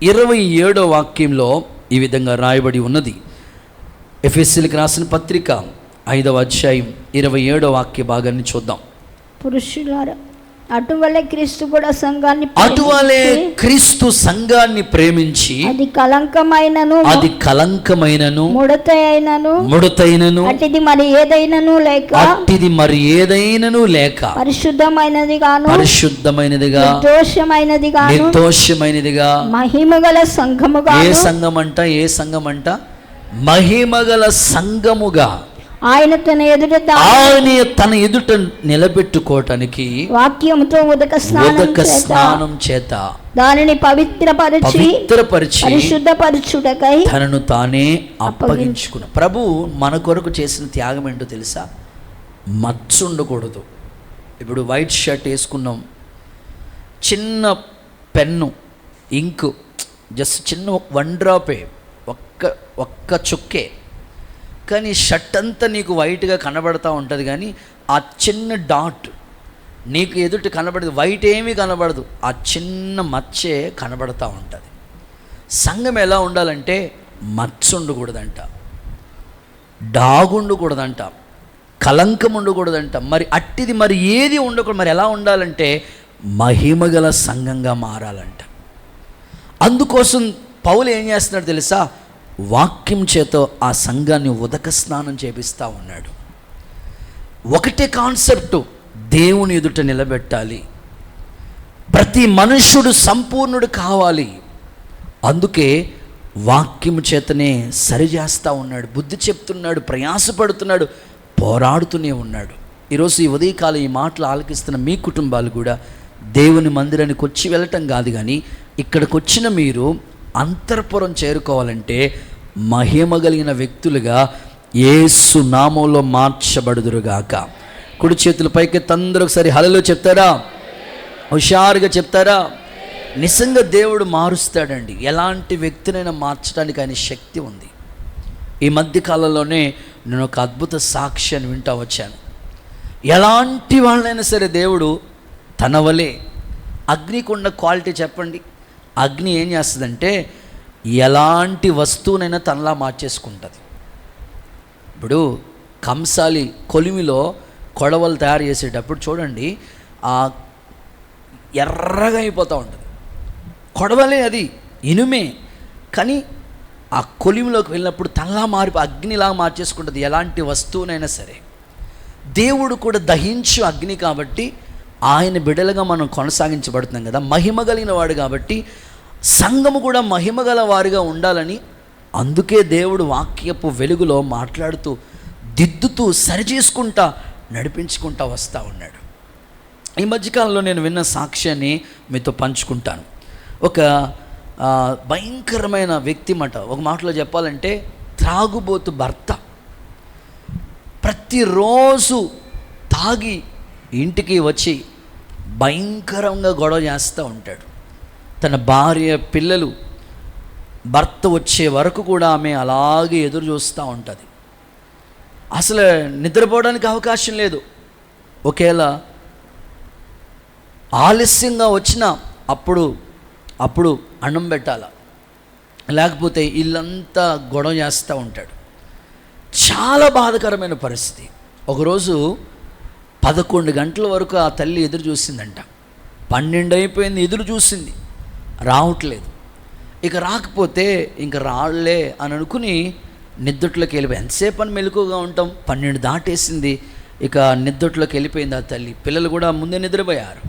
27వ వాక్యంలో ఈ విధంగా రాయబడి ఉన్నది. ఎఫెసీయులకు రాసిన పత్రిక 5వ అధ్యాయం 27వ వాక్య భాగాన్ని చూద్దాం. పురుషులారా, అటువలే క్రీస్తు కూడా క్రీస్తు సంఘాన్ని ప్రేమించి అది కలంకమైనను ముడతైనను అట్టిది మరి ఏదైనను లేక పరిశుద్ధమైనదిగా నిర్దోషమైనదిగా మహిమగల సంఘముగా. ఏ సంఘమంట? మహిమగల సంఘముగా ఆయన తన ఎదుట నిలబెట్టుకోవటానికి వాక్యముతో ఉదక స్నానం చేత దానిని పవిత్రపరిచి పరిశుద్ధపరచుటకై తనను తానే అప్పగించుకున్న ప్రభు మన కొరకు చేసిన త్యాగం ఏంటో తెలుసా? మచ్చ ఉండకూడదు. ఇప్పుడు వైట్ షర్ట్ వేసుకున్నాం, చిన్న పెన్ను, ఇంకు, జస్ట్ చిన్న 1 డ్రాపే, ఒక్క చుక్కే, కానీ షర్ట్ అంతా నీకు వైట్గా కనబడతా ఉంటుంది. కానీ ఆ చిన్న డాట్ నీకు ఎదుటి కనబడదు, వైట్ ఏమీ కనబడదు, ఆ చిన్న మచ్చే కనబడతా ఉంటుంది. సంఘం ఎలా ఉండాలంటే మచ్చ ఉండకూడదంట, డాగు ఉండకూడదంట, కలంకం ఉండకూడదంట. మరి అట్టిది మరి ఏది ఉండకూడదు. మరి ఎలా ఉండాలంటే మహిమగల సంఘంగా మారాలంట. అందుకోసం పౌలు ఏం చేస్తున్నాడు తెలుసా? వాక్యం చేత ఆ సంఘాన్ని ఉదక స్నానం చేపిస్తూ ఉన్నాడు. ఒకటే కాన్సెప్టు, దేవుని ఎదుట నిలబెట్టాలి, ప్రతి మనుష్యుడు సంపూర్ణుడు కావాలి. అందుకే వాక్యం చేతనే సరిచేస్తూ ఉన్నాడు, బుద్ధి చెప్తున్నాడు, ప్రయాసపడుతున్నాడు, పోరాడుతూనే ఉన్నాడు. ఈరోజు ఈ ఉదయకాలం ఈ మాటలు ఆలకిస్తున్న మీ కుటుంబాలు కూడా దేవుని మందిరానికి వచ్చి వెళ్ళటం కాదు, కానీ ఇక్కడికి వచ్చిన మీరు అంతఃపురం చేరుకోవాలంటే మహిమ కలిగిన వ్యక్తులుగా యేసు నామములో మార్చబడుదురుగాక. కుడి చేతుల పైకి అందరూ ఒకసారి హల్లెలూయా చెప్తారా? హుషారుగా చెప్తారా? నిజంగా దేవుడు మారుస్తాడండి. ఎలాంటి వ్యక్తినైనా మార్చడానికి ఆయన శక్తి ఉంది. ఈ మధ్యకాలంలోనే నేను ఒక అద్భుత సాక్ష్యాన్ని వింటూ వచ్చాను. ఎలాంటి వాళ్ళైనా సరే దేవుడు తన వలే, అగ్నికి ఉన్న క్వాలిటీ చెప్పండి. అగ్ని ఏం చేస్తుందంటే ఎలాంటి వస్తువునైనా తనలా మార్చేసుకుంటుంది. ఇప్పుడు కంసాలి కొలిమిలో కొడవలు తయారు చేసేటప్పుడు చూడండి, ఆ ఎర్రగా అయిపోతూ ఉంటుంది. కొడవలే, అది ఇనుమే, కానీ ఆ కొలిమిలోకి వెళ్ళినప్పుడు తనలా అగ్నిలా మార్చేసుకుంటుంది ఎలాంటి వస్తువునైనా సరే. దేవుడు కూడా దహించు అగ్ని కాబట్టి ఆయన బిడలుగా మనం కొనసాగించబడుతున్నాం కదా, మహిమ కలిగిన వాడు కాబట్టి సంఘము కూడా మహిమ గల వారిగా ఉండాలని అందుకే దేవుడు వాక్యపు వెలుగులో మాట్లాడుతూ దిద్దుతూ సరిచేసుకుంటా నడిపించుకుంటా వస్తూ ఉన్నాడు. ఈ మధ్యకాలంలో నేను విన్న సాక్ష్యాన్ని మీతో పంచుకుంటాను. ఒక భయంకరమైన వ్యక్తి మాట, ఒక మాటలో చెప్పాలంటే త్రాగుబోతు భర్త. ప్రతిరోజు తాగి ఇంటికి వచ్చి భయంకరంగా గొడవ చేస్తూ ఉంటాడు. తన భార్య, పిల్లలు, భర్త వచ్చే వరకు కూడా ఆమె అలాగే ఎదురు చూస్తూ ఉంటుంది. అసలు నిద్రపోవడానికి అవకాశం లేదు. ఒకవేళ ఆలస్యంగా వచ్చినా అప్పుడు అన్నం పెట్టాల, లేకపోతే ఇల్లంతా గొడవ చేస్తూ ఉంటాడు. చాలా బాధాకరమైన పరిస్థితి. ఒకరోజు 11 గంటల వరకు ఆ తల్లి ఎదురు చూసిందంట. 12 అయిపోయింది, ఎదురు చూసింది, రావట్లేదు. ఇక రాకపోతే ఇంక రాళ్లే అని అనుకుని నిద్దట్లోకి వెళ్ళిపోయి, ఎంతసేపు అని మెలకుగా ఉంటాం, 12 దాటేసింది, ఇక నిద్దట్లోకి వెళ్ళిపోయింది ఆ తల్లి. పిల్లలు కూడా ముందే నిద్రపోయారు.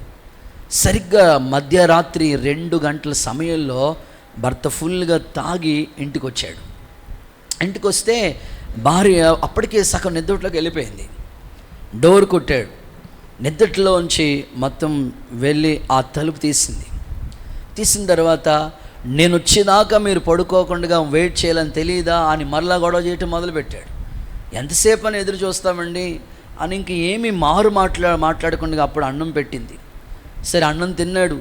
సరిగ్గా మధ్యరాత్రి 2 గంటల సమయంలో భర్త ఫుల్గా తాగి ఇంటికి వచ్చాడు. ఇంటికి వస్తే భార్య అప్పటికే సగం నిద్దట్లోకి వెళ్ళిపోయింది. డోర్ కొట్టాడు. నిద్దట్లోంచి మొత్తం వెళ్ళి ఆ తలుపు తీసిన తర్వాత, నేను వచ్చేదాకా మీరు పడుకోకుండా వెయిట్ చేయాలని తెలియదా అని మరలా గొడవ చేయటం మొదలుపెట్టాడు. ఎంతసేపు అని ఎదురు చూస్తామండి అని ఇంక ఏమీ మాట్లాడకుండా అప్పుడు అన్నం పెట్టింది. సరే అన్నం తిన్నాడు.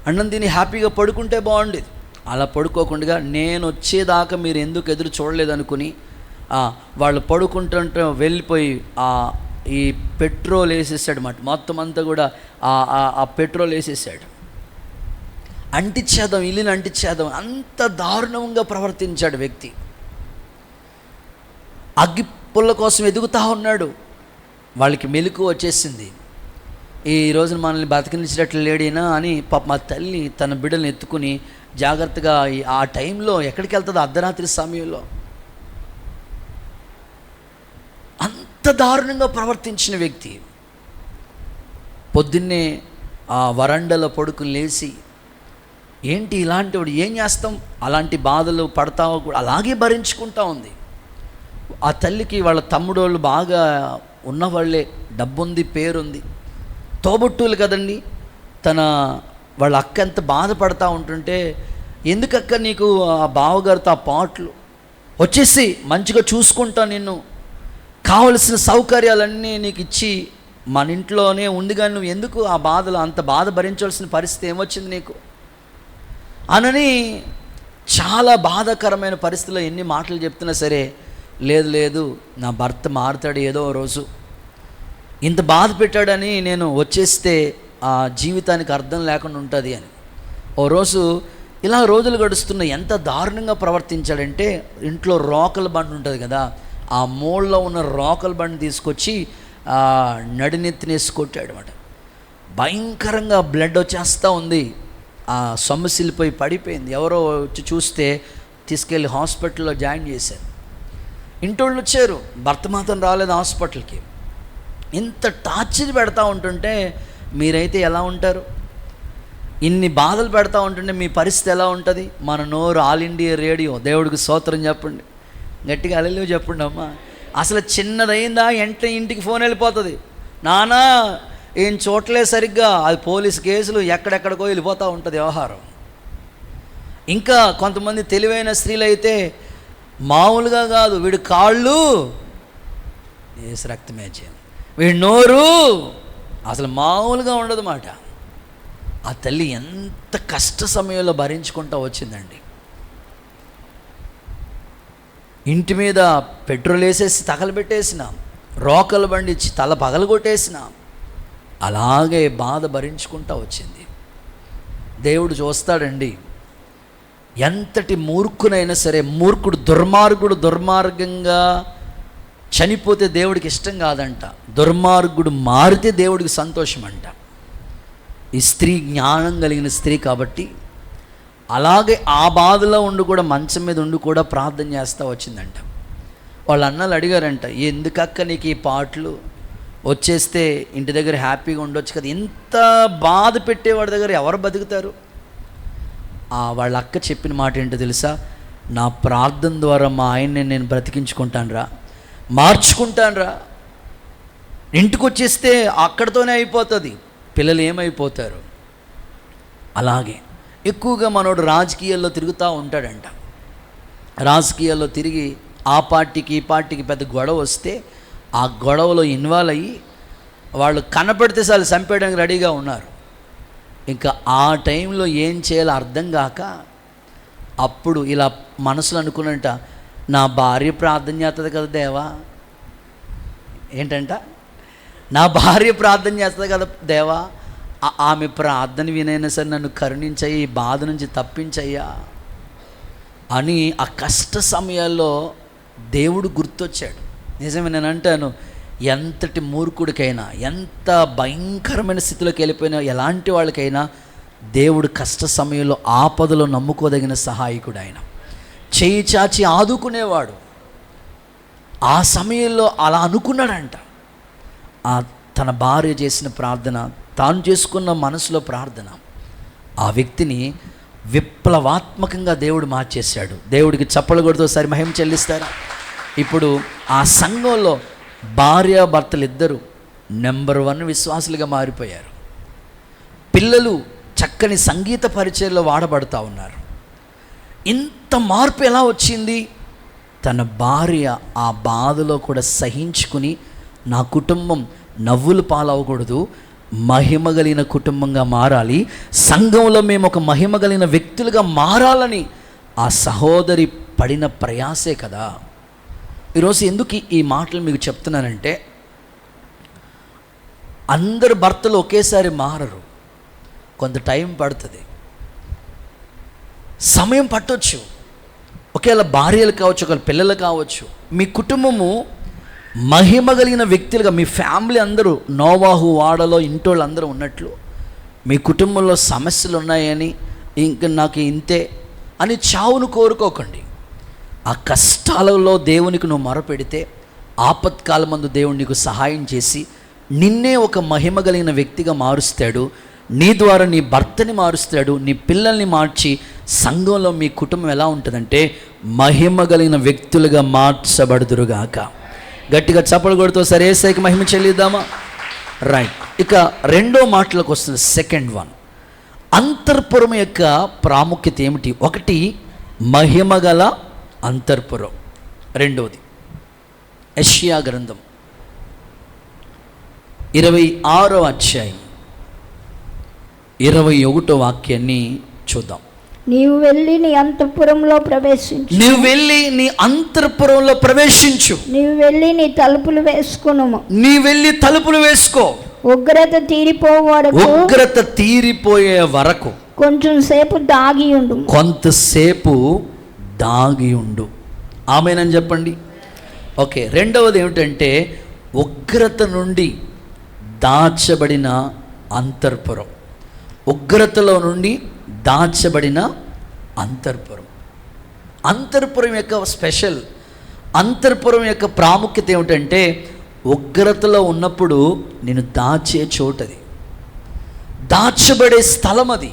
అన్నం తిని హ్యాపీగా పడుకుంటే బాగుండేది. అలా పడుకోకుండా నేను వచ్చేదాకా మీరు ఎందుకు ఎదురు చూడలేదనుకుని వాళ్ళు పడుకుంటుంటే వెళ్ళిపోయి ఈ పెట్రోల్ వేసేసాడు అన్నమాట. మొత్తం అంతా కూడా ఆ పెట్రోల్ వేసేసాడు. అంటించేద్దాం, ఇల్లుని అంటించేద్దాం, అంత దారుణంగా ప్రవర్తించాడు వ్యక్తి. అగ్గి పుల్ల కోసం ఎదుగుతూ ఉన్నాడు. వాళ్ళకి మెలకు వచ్చేసింది. ఈ రోజున మనల్ని బతికించేటట్లు లేడేనా అని పాప మా తల్లి తన బిడ్డలను ఎత్తుకుని జాగ్రత్తగా ఆ టైంలో ఎక్కడికి వెళ్తుందో అర్ధరాత్రి సమయంలో అంత దారుణంగా ప్రవర్తించిన వ్యక్తి పొద్దున్నే ఆ వరండాలో పడుకుని లేచి, ఏంటి ఇలాంటి వాడు ఏం చేస్తాం, అలాంటి బాధలు పడతావు కూడా అలాగే భరించుకుంటా ఉంది. ఆ తల్లికి వాళ్ళ తమ్ముడోళ్ళు బాగా ఉన్నవాళ్ళే, డబ్బుంది, పేరుంది, తోబుట్టువులు కదండి. వాళ్ళ అక్క ఎంత బాధపడతా ఉంటుంటే, ఎందుకక్క నీకు ఆ బావగారితో ఆ పాటలు వచ్చేసి మంచిగా చూసుకుంటా, నిన్ను కావలసిన సౌకర్యాలన్నీ నీకు ఇచ్చి మన ఇంట్లోనే ఉంది, కానీ నువ్వు ఎందుకు ఆ బాధలు అంత బాధ భరించాల్సిన పరిస్థితి ఏమొచ్చింది నీకు అనని చాలా బాధాకరమైన పరిస్థితిలో ఎన్ని మాటలు చెప్తున్నా సరే, లేదు నా భర్త మారుతాడు ఏదో రోజు, ఇంత బాధ పెట్టాడని నేను వచ్చేస్తే ఆ జీవితానికి అర్థం లేకుండా ఉంటుంది అని. ఓ రోజు ఇలా రోజులు గడుస్తున్న ఎంత దారుణంగా ప్రవర్తించాడంటే, ఇంట్లో రోకల బండి ఉంటుంది కదా, ఆ మూలలో ఉన్న రోకల బండి తీసుకొచ్చి నడినెత్తినేసి కొట్టాడు అన్నమాట. భయంకరంగా బ్లడ్ వచ్చేస్తూ ఉంది. ఆ సొమ్మసిల్లిపోయి పడిపోయింది. ఎవరో వచ్చి చూస్తే తీసుకెళ్ళి హాస్పిటల్లో జాయిన్ చేశారు. ఇంటోళ్ళు వచ్చారు, భర్త మాత్రం రాలేదు హాస్పిటల్కి. ఇంత టార్చర్ పెడతా ఉంటుంటే మీరైతే ఎలా ఉంటారు? ఇన్ని బాధలు పెడతా ఉంటుంటే మీ పరిస్థితి ఎలా ఉంటుంది? మన నోరు ఆల్ ఇండియా రేడియో, దేవుడికి స్తోత్రం చెప్పండి, గట్టిగా హల్లెలూయా చెప్పండి అమ్మా. అసలు చిన్నదైందా వెంటనే ఇంటికి ఫోన్ వెళ్ళిపోతుంది, నానా ఏం చూడలే సరిగ్గా, అది పోలీస్ కేసులు ఎక్కడెక్కడికో వెళ్ళిపోతూ ఉంటుంది వ్యవహారం. ఇంకా కొంతమంది తెలివైన స్త్రీలు అయితే మామూలుగా కాదు, వీడి కాళ్ళు ఏసు రక్తమే చేయాలి, వీడి నోరు అసలు మామూలుగా ఉండదు మాట. ఆ తల్లి ఎంత కష్ట సమయంలో భరించుకుంటూ వచ్చిందండి. ఇంటి మీద పెట్రోల్ వేసేసి తగలబెట్టేసినాం, రోకలు బండి ఇచ్చి తల పగలగొట్టేసినాం, అలాగే బాధ భరించుకుంటూ వచ్చింది. దేవుడు చూస్తాడండి, ఎంతటి మూర్ఖునైనా సరే, మూర్ఖుడు దుర్మార్గంగా చనిపోతే దేవుడికి ఇష్టం కాదంట, దుర్మార్గుడు మారితే దేవుడికి సంతోషం అంట. ఈ స్త్రీ జ్ఞానం కలిగిన స్త్రీ కాబట్టి అలాగే ఆ బాధలో ఉండి కూడా మంచం మీద ఉండి కూడా ప్రార్థన చేస్తూ వచ్చిందంట. వాళ్ళ అన్నలు అడిగారంట, ఎందుకక్క నీకు ఈ పాటలు, వచ్చేస్తే ఇంటి దగ్గర హ్యాపీగా ఉండొచ్చు కదా, ఇంత బాధ పెట్టేవాడి దగ్గర ఎవరు బతుకుతారు? వాళ్ళ అక్క చెప్పిన మాట ఏంటో తెలుసా? నా ప్రార్థన ద్వారా మా ఆయన్ని నేను బ్రతికించుకుంటానురా, మార్చుకుంటానురా. ఇంటికి వచ్చేస్తే అక్కడితోనే అయిపోతుంది, పిల్లలు ఏమైపోతారు? అలాగే ఎక్కువగా మనోడు రాజకీయాల్లో తిరుగుతూ ఉంటాడంట. రాజకీయాల్లో తిరిగి ఆ పార్టీకి ఈ పార్టీకి పెద్ద గొడవ వస్తే ఆ గొడవలో ఇన్వాల్వ్ అయ్యి వాళ్ళు కనపడితే చాలు చంపేయడానికి రెడీగా ఉన్నారు. ఇంకా ఆ టైంలో ఏం చేయాలో అర్థం కాక అప్పుడు ఇలా మనసులో అనుకున్నట, నా భార్య ప్రార్థన చేస్తుంది కదా దేవా, ఏంటంట, నా భార్య ప్రార్థన చేస్తుంది కదా దేవా, ఆమె ప్రార్థన వినైనా సరే నన్ను కరుణించయ్యి, ఈ బాధ నుంచి తప్పించయ్యా అని ఆ కష్ట సమయాల్లో దేవుడు గుర్తొచ్చాడు. నిజమే, నేను అంటాను, ఎంతటి మూర్ఖుడికైనా, ఎంత భయంకరమైన స్థితిలోకి వెళ్ళిపోయినా, ఎలాంటి వాళ్ళకైనా దేవుడు కష్ట సమయంలో ఆపదలో నమ్ముకోదగిన సహాయకుడు. ఆయన చేయి చాచి ఆదుకునేవాడు. ఆ సమయంలో అలా అనుకున్నాడంట. తన భార్య చేసిన ప్రార్థన, తాను చేసుకున్న మనసులో ప్రార్థన ఆ వ్యక్తిని విప్లవాత్మకంగా దేవుడు మార్చేశాడు. దేవుడికి చప్పలు కొడుతూ ఒకసారి మహిమ చెల్లిస్తారా? ఇప్పుడు ఆ సంఘంలో భార్యాభర్తలు ఇద్దరు నెంబర్ 1 విశ్వాసులుగా మారిపోయారు. పిల్లలు చక్కని సంగీత పరిచయంలో వాడబడుతూ ఉన్నారు. ఇంత మార్పు ఎలా వచ్చింది? తన భార్య ఆ బాధలో కూడా సహించుకుని, నా కుటుంబం నవ్వులు పాలవకూడదు, మహిమ కలిగిన కుటుంబంగా మారాలి, సంఘంలో మేము ఒక మహిమ కలిగిన వ్యక్తులుగా మారాలని ఆ సహోదరి పడిన ప్రయాసే కదా. ఈరోజు ఎందుకు ఈ మాటలు మీకు చెప్తున్నానంటే, అందరు భర్తలు ఒకేసారి మారరు, కొంత టైం పడుతుంది, సమయం పట్టవచ్చు. ఒకేలా భార్యలు కావచ్చు, ఒకవేళ పిల్లలు కావచ్చు. మీ కుటుంబము మహిమ కలిగిన వ్యక్తులుగా, మీ ఫ్యామిలీ అందరూ నోవాహు వాడలో ఇంటోళ్ళు అందరూ ఉన్నట్లు, మీ కుటుంబంలో సమస్యలు ఉన్నాయని, ఇంక నాకు ఇంతే అని చావును కోరుకోకండి. ఆ కష్టాలలో దేవునికి నువ్వు మొరపెడితే, ఆపత్కాలమందు దేవుడు నీకు సహాయం చేసి నిన్నే ఒక మహిమ కలిగిన వ్యక్తిగా మారుస్తాడు. నీ ద్వారా నీ భర్తని మారుస్తాడు, నీ పిల్లల్ని మార్చి సంఘంలో మీ కుటుంబం ఎలా ఉంటుందంటే మహిమ కలిగిన వ్యక్తులుగా మార్చబడుదురుగాక. గట్టిగా చప్పలు కొడుతూ సరే ఏసైకి మహిమ చెల్లిద్దామా? రైట్. ఇక రెండో మాటలకు వస్తుంది, సెకండ్ వన్. అంతర్పురం యొక్క ప్రాముఖ్యత ఏమిటి? ఒకటి మహిమగల అంతర్పురం. రెండవది యెషయా గ్రంథం 26వ అధ్యాయం 21వ వాక్యాన్ని చూద్దాం. నీవు వెళ్ళి నీ అంతఃపురంలో ప్రవేశించు. నీవు వెళ్ళి నీ అంతఃపురంలో ప్రవేశించు. నీవు వెళ్ళి నీ తలుపులు వేసుకొనుము. నీ వెళ్ళి తలుపులు వేసుకో. ఉగ్రత తీరిపోయే వరకు కొంచెం సేపు దాగి ఉండు. కొంతసేపు దాగి ఉండు. ఆమేనని చెప్పండి. ఓకే. రెండవది ఏమిటంటే ఉగ్రత నుండి దాచబడిన అంతర్పురం. ఉగ్రతలో నుండి దాచబడిన అంతర్పురం. అంతర్పురం యొక్క స్పెషల్, అంతర్పురం యొక్క ప్రాముఖ్యత ఏమిటంటే ఉగ్రతలో ఉన్నప్పుడు నేను దాచే చోటది, దాచబడే స్థలం అది.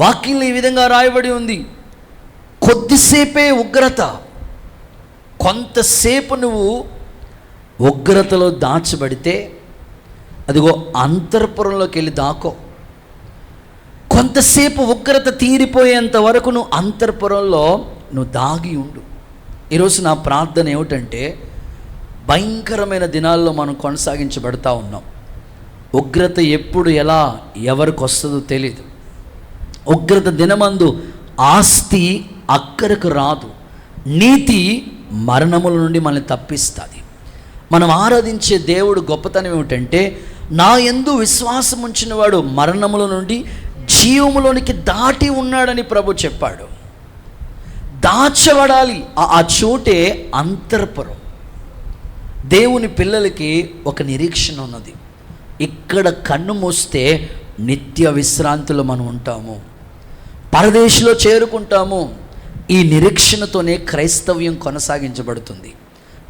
వాక్యంలో ఈ విధంగా రాయబడి ఉంది, కొద్దిసేపే ఉగ్రత, కొంతసేపు నువ్వు ఉగ్రతలో దాచబడితే అదిగో అంతర్పురంలోకి వెళ్ళి దాకో. కొంతసేపు ఉగ్రత తీరిపోయేంత వరకు నువ్వు అంతర్పురంలో నువ్వు దాగి ఉండు. ఈరోజు నా ప్రార్థన ఏమిటంటే, భయంకరమైన దినాల్లో మనం కొనసాగించబడతా ఉన్నాం. ఉగ్రత ఎప్పుడు ఎలా ఎవరికి వస్తుందో తెలియదు. ఉగ్రత దినమందు ఆస్తి అక్కరకు రాదు, నీతి మరణముల నుండి మనల్ని తప్పిస్తుంది. మనం ఆరాధించే దేవుడు గొప్పతనం ఏమిటంటే, నా యందు విశ్వాసం ఉంచిన వాడు మరణముల నుండి జీవములోనికి దాటి ఉన్నాడని ప్రభు చెప్పాడు. దాచబడాలి. ఆ చోటే అంతర్పురం. దేవుని పిల్లలకి ఒక నిరీక్షణ ఉన్నది. ఇక్కడ కన్ను మూస్తే నిత్య విశ్రాంతిలో మనం ఉంటాము. పరదేశంలో చేరుకుంటాము. ఈ నిరీక్షణతోనే క్రైస్తవ్యం కొనసాగించబడుతుంది.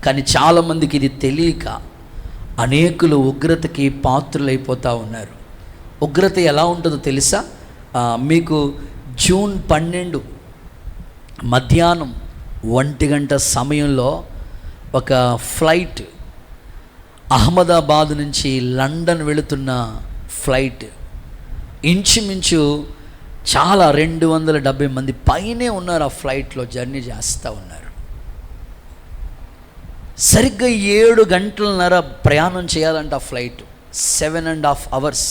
కానీ చాలామందికి ఇది తెలియక అనేకులు ఉగ్రతకి పాత్రులైపోతూ ఉన్నారు. ఉగ్రత ఎలా ఉంటుందో తెలుసా? మీకు జూన్ 12 మధ్యాహ్నం 1 గంట సమయంలో ఒక ఫ్లైట్ అహ్మదాబాద్ నుంచి లండన్ వెళుతున్న ఫ్లైట్, ఇంచుమించు చాలా 270 మంది పైనే ఉన్నారు. ఆ ఫ్లైట్లో జర్నీ చేస్తూ ఉన్నారు. సరిగ్గా 7 గంటలన్నర ప్రయాణం చేయాలంట ఆ ఫ్లైట్, 7.5 hours.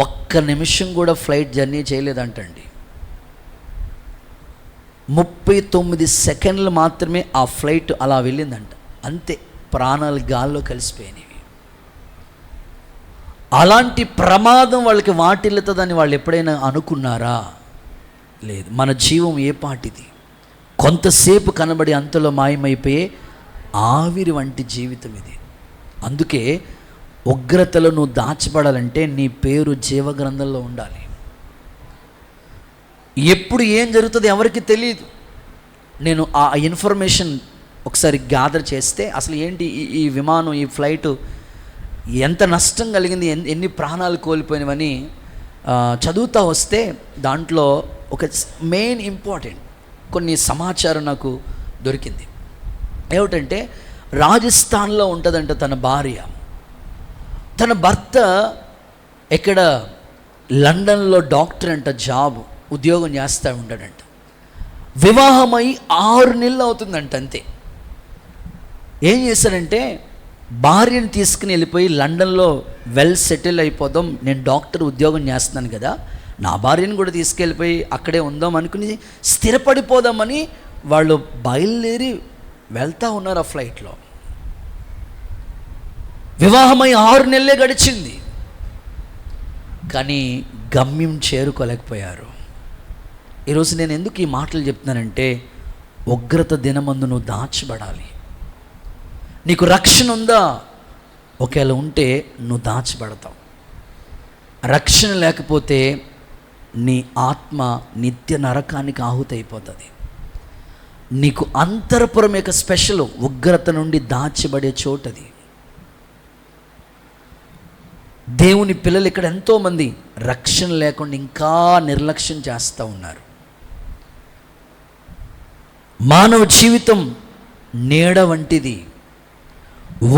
ఒక్క నిమిషం కూడా ఫ్లైట్ జర్నీ చేయలేదంటండి. 39 సెకండ్లు మాత్రమే ఆ ఫ్లైట్ అలా వెళ్ళిందంట. అంతే, ప్రాణాలు గాల్లో కలిసిపోయినవి. అలాంటి ప్రమాదం వాళ్ళకి వాటిల్లుతుందని వాళ్ళు ఎప్పుడైనా అనుకున్నారా? లేదు. మన జీవం ఏ పాటిది? కొంతసేపు కనబడి అంతలో మాయమైపోయే ఆవిరి వంటి జీవితం ఇది. అందుకే ఉగ్రతలో నువ్వు దాచబడాలంటే నీ పేరు జీవగ్రంథంలో ఉండాలి. ఎప్పుడు ఏం జరుగుతుంది ఎవరికి తెలియదు. నేను ఆ ఇన్ఫర్మేషన్ ఒకసారి గ్యాదర్ చేస్తే అసలు ఏంటి ఈ విమానం, ఈ ఫ్లైటు ఎంత నష్టం కలిగింది, ఎన్ని ప్రాణాలు కోల్పోయినవని చదువుతూ వస్తే దాంట్లో ఒక మెయిన్ ఇంపార్టెంట్ కొన్ని సమాచారం నాకు దొరికింది. ఏమిటంటే రాజస్థాన్లో ఉంటుందంట తన భార్య. తన భర్త ఎక్కడ లండన్లో డాక్టర్ అంట, జాబ్ ఉద్యోగం చేస్తూ ఉంటాడంట. వివాహమై 6 నెలలు అవుతుందంట. అంతే. ఏం చేశాడంటే భార్యను తీసుకుని వెళ్ళిపోయి లండన్లో వెల్ సెటిల్ అయిపోదాం, నేను డాక్టర్ ఉద్యోగం చేస్తున్నాను కదా, నా భార్యను కూడా తీసుకెళ్ళిపోయి అక్కడే ఉందాం అనుకుని స్థిరపడిపోదామని వాళ్ళు బయలుదేరి వెళ్తూ ఉన్నారు ఆ ఫ్లైట్లో. వివాహమై 6 నెలలే గడిచింది, కానీ గమ్యం చేరుకోలేకపోయారు. ఈరోజు నేను ఎందుకు ఈ మాటలు చెప్తున్నానంటే, ఉగ్రత దినమందు నువ్వు దాచబడాలి. నీకు రక్షణ ఉందా? ఒకవేళ ఉంటే నువ్వు దాచబడతావు. రక్షణ లేకపోతే నీ ఆత్మ నిత్య నరకానికి ఆహుతి అయిపోతుంది. నీకు అంతరపురం యొక్క స్పెషల్ ఉగ్రత నుండి దాచబడే చోటది. దేవుని పిల్లలు ఇక్కడ ఎంతోమంది రక్షణ లేకుండా ఇంకా నిర్లక్ష్యం చేస్తూ ఉన్నారు. మానవ జీవితం నీడ వంటిది.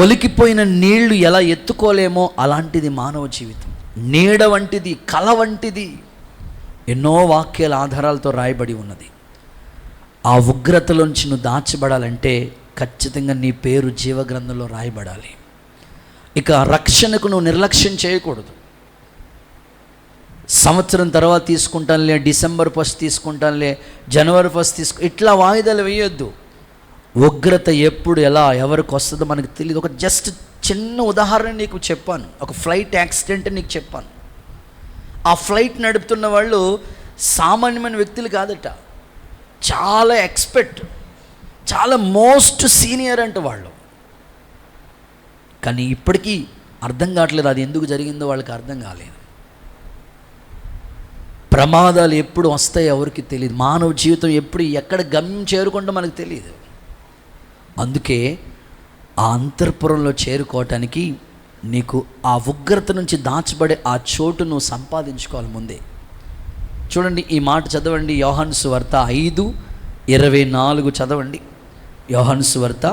ఒలికిపోయిన నీళ్లు ఎలా ఎత్తుకోలేమో అలాంటిది మానవ జీవితం. నీడ వంటిది, కల వంటిది. ఎన్నో వాక్యాల ఆధారాలతో రాయబడి ఉన్నది. ఆ ఉగ్రతలోంచి నువ్వు దాచబడాలంటే ఖచ్చితంగా నీ పేరు జీవగ్రంథంలో రాయబడాలి. ఇక రక్షణకు నువ్వు నిర్లక్ష్యం చేయకూడదు. సంవత్సరం తర్వాత తీసుకుంటానులే, డిసెంబర్ 1 తీసుకుంటానులే, జనవరి 1 ఇట్లా వాయిదాలు వేయొద్దు. ఉగ్రత ఎప్పుడు ఎలా ఎవరికి వస్తుందో మనకు తెలియదు. ఒక జస్ట్ చిన్న ఉదాహరణ నీకు చెప్పాను. ఒక ఫ్లైట్ యాక్సిడెంట్ నీకు చెప్పాను. ఆ ఫ్లైట్ నడుపుతున్న వాళ్ళు సామాన్యమైన వ్యక్తులు కాదట, చాలా ఎక్స్పర్ట్, చాలా మోస్ట్ సీనియర్ అంట వాళ్ళు. కానీ ఇప్పటికీ అర్థం కావట్లేదు అది ఎందుకు జరిగిందో వాళ్ళకి అర్థం కాలేదు. ప్రమాదాలు ఎప్పుడు వస్తాయో ఎవరికి తెలియదు. మానవ జీవితం ఎప్పుడు ఎక్కడ గమ్యం చేరుకుంటో మనకు తెలియదు. అందుకే ఆ అంతఃపురంలో చేరుకోవటానికి నీకు ఆ ఉగ్రత నుంచి దాచబడే ఆ చోటు నువ్వు సంపాదించుకోవాలి ముందే. చూడండి, ఈ మాట చదవండి. యోహాను సువార్త 5:24 చదవండి. యోహాను సువార్త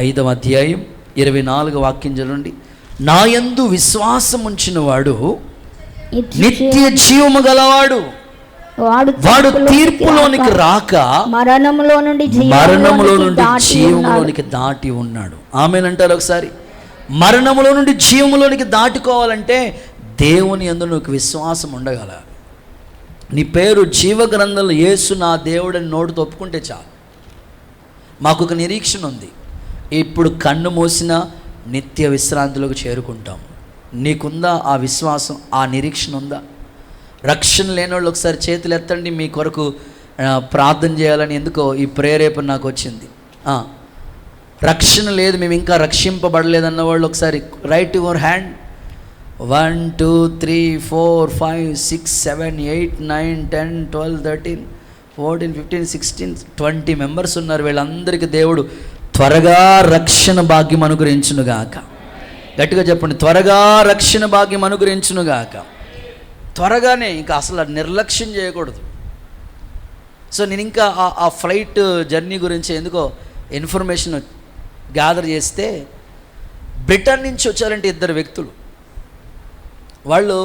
5వ అధ్యాయం 24 వాక్యం చదవండి. నా యందు విశ్వాసం ఉంచిన వాడు నిత్య జీవము గలవాడు, వాడు తీర్పులోనికి రాక మరణములో నుండి జీవములోనికి దాటి ఉన్నాడు. ఆమేనంటారు ఒకసారి. మరణములో నుండి జీవములోనికి దాటుకోవాలంటే దేవుని యందు నీకు విశ్వాసం ఉండగల. నీ పేరు జీవగ్రంథంలో యేసు నా దేవుడని నోటితో ఒప్పుకుంటే చాలు. మాకు ఒక నిరీక్షణ ఉంది. ఇప్పుడు కన్ను మూసిన నిత్య విశ్రాంతిలోకి చేరుకుంటాం. నీకుందా ఆ విశ్వాసం, ఆ నిరీక్షణ ఉందా? రక్షణ లేని వాళ్ళు ఒకసారి చేతులు ఎత్తండి. మీ కొరకు ప్రార్థన చేయాలని ఎందుకో ఈ ప్రేరేపణ నాకు వచ్చింది. రక్షణ లేదు, మేము ఇంకా రక్షింపబడలేదన్న వాళ్ళు ఒకసారి రైట్ యువర్ హ్యాండ్. 1 2 3 4 5 6 7 8 9 10 12 13 14 15 16 20 మెంబర్స్ ఉన్నారు. వీళ్ళందరికీ దేవుడు త్వరగా రక్షణ భాగ్యం అనుగ్రహించునుగాక. గట్టిగా చెప్పండి, త్వరగా రక్షణ భాగ్యం అనుగ్రహించునుగాక. త్వరగానే, ఇంకా అసలు నిర్లక్ష్యం చేయకూడదు. సో నేను ఇంకా ఆ ఫ్లైట్ జర్నీ గురించి ఎందుకో ఇన్ఫర్మేషన్ గ్యాదర్ చేస్తే, బ్రిటన్ నుంచి వచ్చారంటే ఇద్దరు వ్యక్తులు. వాళ్ళు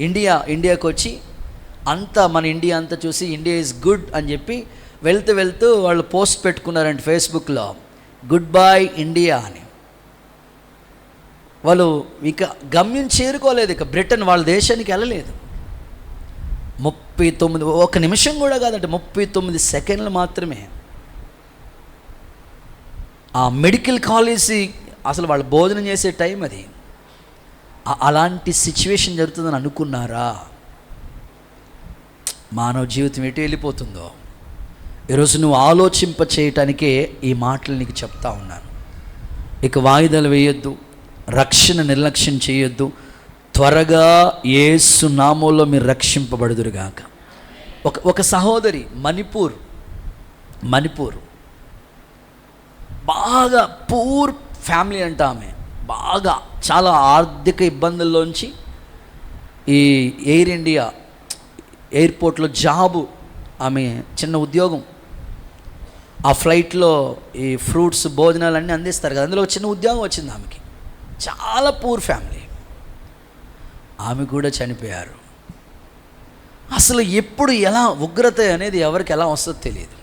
ఇండియాకి వచ్చి అంతా మన ఇండియా అంతా చూసి ఇండియా ఈజ్ గుడ్ అని చెప్పి వెళ్తూ వాళ్ళు పోస్ట్ పెట్టుకున్నారంటే ఫేస్బుక్లో, గుడ్ బై ఇండియా అని. వాళ్ళు ఇక గమ్యం చేరుకోలేదు, ఇక బ్రిటన్ వాళ్ళ దేశానికి వెళ్ళలేదు. 39, ఒక నిమిషం కూడా కాదంటే 39 సెకండ్లు మాత్రమే. ఆ మెడికల్ కాలేజీ అసలు వాళ్ళు భోజనం చేసే టైం అది. అలాంటి సిచ్యువేషన్ జరుగుతుందని అనుకున్నారా? మానవ జీవితం ఎటు వెళ్ళిపోతుందో ఈరోజు నువ్వు ఆలోచింప చేయటానికే ఈ మాటలు నీకు చెప్తా ఉన్నాను. ఇక వాయిదాలు వేయొద్దు, రక్షణ నిర్లక్ష్యం చేయొద్దు. త్వరగా యేసు నామములో మీరు రక్షింపబడుదురుగాక. ఒక సహోదరి మణిపూర్ బాగా పూర్ ఫ్యామిలీ అంట. ఆమె బాగా చాలా ఆర్థిక ఇబ్బందుల్లోంచి ఈ ఎయిర్ ఇండియా ఎయిర్పోర్ట్లో జాబు, ఆమె చిన్న ఉద్యోగం, ఆ ఫ్లైట్లో ఈ ఫ్రూట్స్ భోజనాలన్నీ అందిస్తారు కదా, అందులో చిన్న ఉద్యోగం వచ్చింది ఆమెకి. చాలా పూర్ ఫ్యామిలీ. ఆమె కూడా చనిపోయారు. అసలు ఎప్పుడు ఎలా ఉగ్రత అనేది ఎవరికి ఎలా వస్తుందో తెలియదు.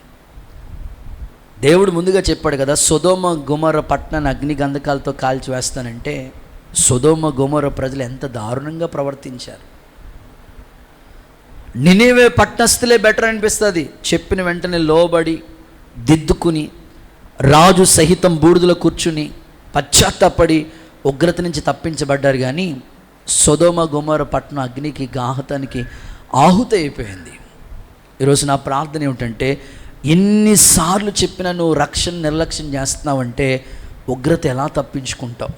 దేవుడు ముందుగా చెప్పాడు కదా, సొదొమ గొమొర్రా పట్టణాన్ని అగ్ని గంధకాలతో కాల్చివేస్తానంటే సొదొమ గొమొర్రా ప్రజలు ఎంత దారుణంగా ప్రవర్తించారు. నినివే పట్టణస్థులే బెటర్ అనిపిస్తుంది. చెప్పిన వెంటనే లోబడి దిద్దుకుని రాజు సహితం బూడిదలో కూర్చుని పశ్చాత్తాపడి ఉగ్రత నుంచి తప్పించబడ్డారు. కానీ సొదొమ గొమొర్రా పట్టణం అగ్నికి గాహతానికి ఆహుతి అయిపోయింది. ఈరోజు నా ప్రార్థన ఏమిటంటే, ఎన్నిసార్లు చెప్పినా నువ్వు రక్షణ నిర్లక్ష్యం చేస్తున్నావంటే ఉగ్రత ఎలా తప్పించుకుంటావు?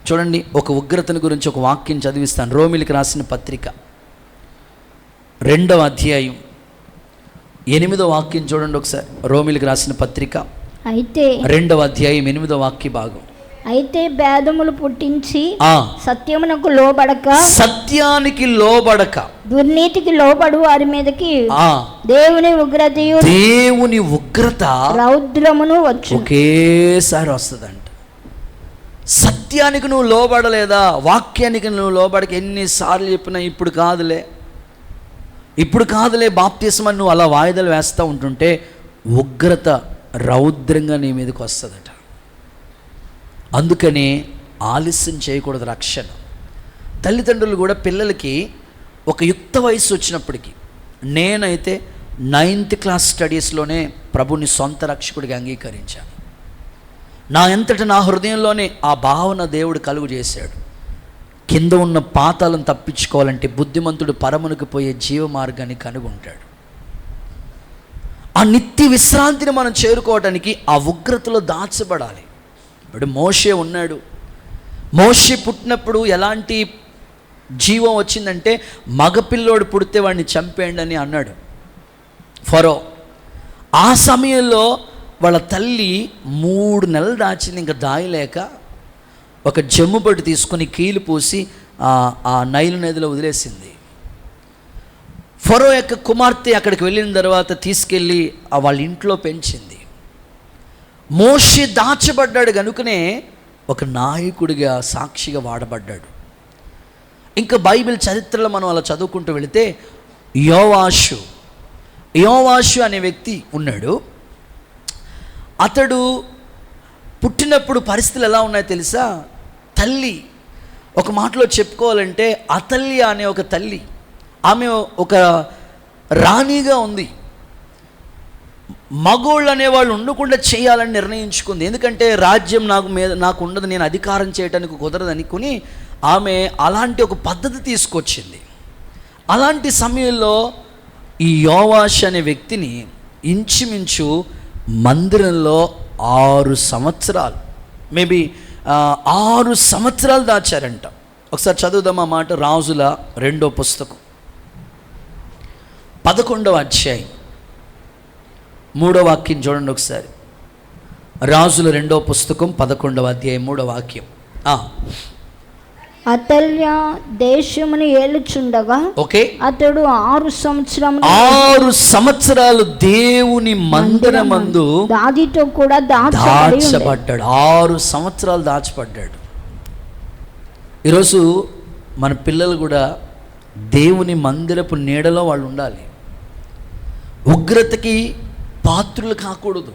చూడండి, ఒక ఉగ్రతను గురించి ఒక వాక్యం చదివిస్తాను. రోమిలికి రాసిన పత్రిక 2వ అధ్యాయం 8వ వాక్యం చూడండి ఒకసారి. రోమిలికి రాసిన పత్రిక అయితే 2వ అధ్యాయం 8వ వాక్య భాగం. అయితే భేదములు పుట్టించి సత్యమునకు సత్యానికి లోబడక దుర్నీతికి లోబడు వారి మీదకి దేవుని ఉగ్రత రౌద్రమును ఒకేసారి వస్తుందంట. సత్యానికి నువ్వు లోబడలేదా? వాక్యానికి నువ్వు లోబడక ఎన్నిసార్లు చెప్పినా ఇప్పుడు కాదులే బాప్తిస్మని నువ్వు అలా వాయిదాలు వేస్తూ ఉంటుంటే ఉగ్రత రౌద్రంగా నీ మీదకి వస్తుందట. అందుకని ఆలస్యం చేయకూడదు రక్షణ. తల్లిదండ్రులు కూడా పిల్లలకి ఒక యుక్త వయసు వచ్చినప్పటికీ, నేనైతే 9th క్లాస్ స్టడీస్లోనే ప్రభుని సొంత రక్షకుడిగా అంగీకరించాను. నా అంతటా నా హృదయంలోనే ఆ భావన దేవుడు కలుగు చేశాడు. కింద ఉన్న పాతాలను తప్పించుకోవాలంటే బుద్ధిమంతుడు పరమునకు పోయే జీవ మార్గాన్ని కనుగొంటాడు. ఆ నిత్య విశ్రాంతిని మనం చేరుకోవడానికి ఆ ఉగ్రతలో దాచబడాలి. ఇప్పుడు మోషే ఉన్నాడు. మోషే పుట్టినప్పుడు ఎలాంటి జీవం వచ్చిందంటే, మగపిల్లోడు పుడితే వాడిని చంపేయండి అని అన్నాడు ఫరో. ఆ సమయంలో వాళ్ళ తల్లి 3 నెలలు దాచింది. ఇంకా దాయలేక ఒక జమ్ముబడి తీసుకొని కీలు పూసి ఆ నైలు నదిలో వదిలేసింది. ఫరో యొక్క కుమార్తె అక్కడికి వెళ్ళిన తర్వాత తీసుకెళ్ళి వాళ్ళ ఇంట్లో పెంచింది. మోషే దాచబడ్డాడు కనుకనే ఒక నాయకుడిగా సాక్షిగా వాడబడ్డాడు. ఇంకా బైబిల్ చరిత్రలో మనం అలా చదువుకుంటూ వెళితే యోవాషు అనే వ్యక్తి ఉన్నాడు. అతడు పుట్టినప్పుడు పరిస్థితులు ఎలా ఉన్నాయో తెలుసా? తల్లి, ఒక మాటలో చెప్పుకోవాలంటే అతల్య అనే ఒక తల్లి, ఆమె ఒక రాణిగా ఉంది. మగోళ్ళు అనేవాళ్ళు ఉండకుండా చేయాలని నిర్ణయించుకుంది. ఎందుకంటే రాజ్యం నాకు ఉండదు, నేను అధికారం చేయడానికి కుదరదు అనుకుని ఆమె అలాంటి ఒక పద్ధతి తీసుకొచ్చింది. అలాంటి సమయంలో ఈ యోవాష్ అనే వ్యక్తిని ఇంచుమించు మందిరంలో 6 సంవత్సరాలు, మేబీ 6 సంవత్సరాలు దాచారంట. ఒకసారి చదువుదాం ఆ మాట. రాజుల 2వ పుస్తకం 11వ అధ్యాయం 3వ వాక్యం చూడండి ఒకసారి. రాజుల 2వ పుస్తకం 11వ అధ్యాయం 3వ వాక్యం. అతల్య దేశమును ఏలుచుండగా ఓకే, అతడు 6 సంవత్సరాలు దేవుని మందిరమందు దావీదుతో కూడా దాచబడ్డాడు. 6 సంవత్సరాలు దాచబడ్డాడు. ఈరోజు మన పిల్లలు కూడా దేవుని మందిరపు నీడలో వాళ్ళు ఉండాలి. ఉగ్రతకి పాత్రులు కాకూడదు.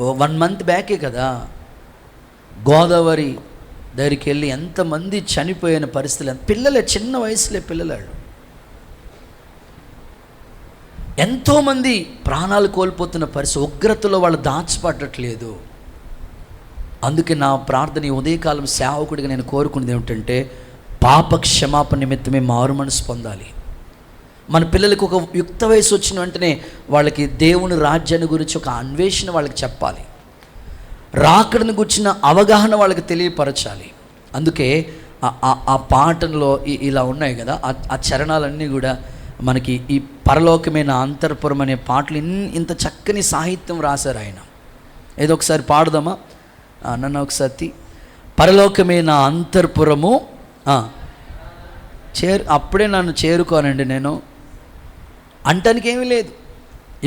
1 మంత్ బ్యాకే కదా గోదావరి దగ్గరికి వెళ్ళి ఎంతమంది చనిపోయిన పరిస్థితులు. పిల్లలే, చిన్న వయసులే పిల్లలు. ఎంతోమంది ప్రాణాలు కోల్పోతున్న పరిస్థితి. ఉగ్రతలో వాళ్ళు దాచిపడట్లేదు. అందుకే నా ప్రార్థన ఈ ఉదయకాలం సేవకుడిగా నేను కోరుకునేది ఏమిటంటే, పాప క్షమాపణ నిమిత్తమే మారు మనసు పొందాలి. మన పిల్లలకు ఒక యుక్త వయసు వచ్చిన వెంటనే వాళ్ళకి దేవుని రాజ్యాన్ని గురించి ఒక అన్వేషణ వాళ్ళకి చెప్పాలి. రాకడను గురించిన అవగాహన వాళ్ళకి తెలియపరచాలి. అందుకే ఆ పాటలో ఇలా ఉన్నాయి కదా, ఆ చరణాలన్నీ కూడా మనకి ఈ పరలోకమైన అంతర్పురం అనే పాటలు ఇంత చక్కని సాహిత్యం రాశారు ఆయన. ఏదో ఒకసారి పాడదామా? నన్ను ఒకసారి. పరలోకమైన అంతర్పురము అప్పుడే నన్ను చేరుకోనండి. నేను అంటానికి ఏమీ లేదు.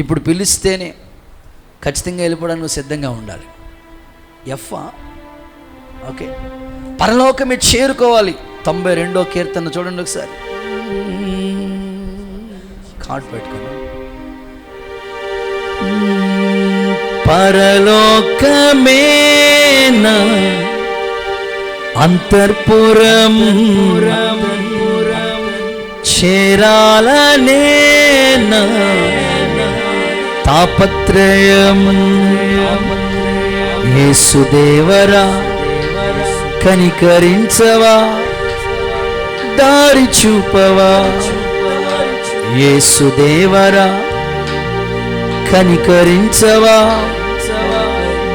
ఇప్పుడు పిలిస్తేనే ఖచ్చితంగా వెళ్ళిపోవడానికి నువ్వు సిద్ధంగా ఉండాలి. ఓకే, పరలోకమే చేరుకోవాలి. 92వ కీర్తన చూడండి ఒకసారి. కార్డ్ పెట్టుకున్నా. పరలోకమేనా అంతర్పురం చేరాలనేనా తాపత్రయం. యేసుదేవరా కనికరించవా, దారి చూపవా. యేసుదేవరా కనికరించవా,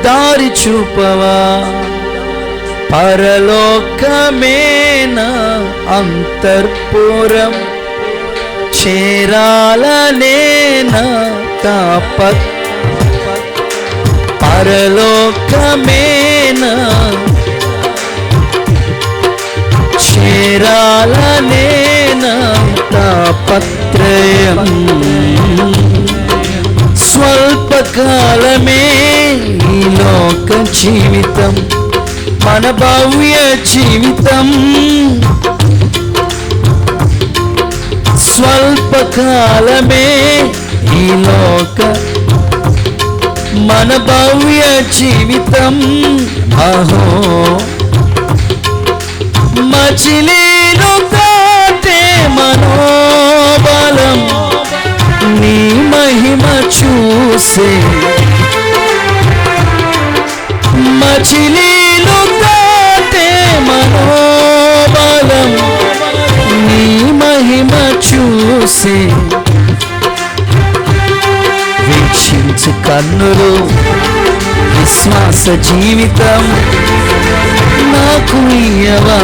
దారి చూపవా. పరలోకమేనా అంతర్పురం చేరాలనేనా పరలోకమేనా చేరాలనేనా తాపత్రయం. స్వల్పకాలమే ఈ లోక జీవితం, మన భవ్య జీవితం. స్వల్పకాలమే ఈ లోక మన భవ్య జీవితం. అహో మచిలీలు దాటే మనోబలం నీ మహిమ చూసే. మచిలీలు దాటే మనోబలం నీ మహిమ చూసే. వీక్షించు కన్నులు విశ్వాస జీవితం నాకు ఇయ్యవా.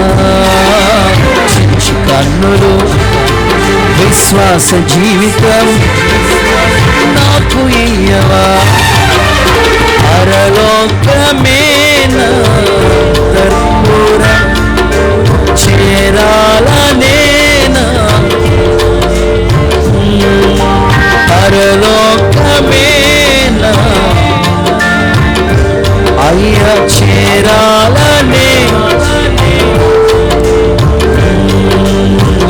వీక్షించు కన్నులు విశ్వాస జీవితం నాకు ఇయ్యవా. పరలోకమేనా అంతర్పురం చేరాలనేనా. పరలోకమేనా అయ్యా చేరాలనే.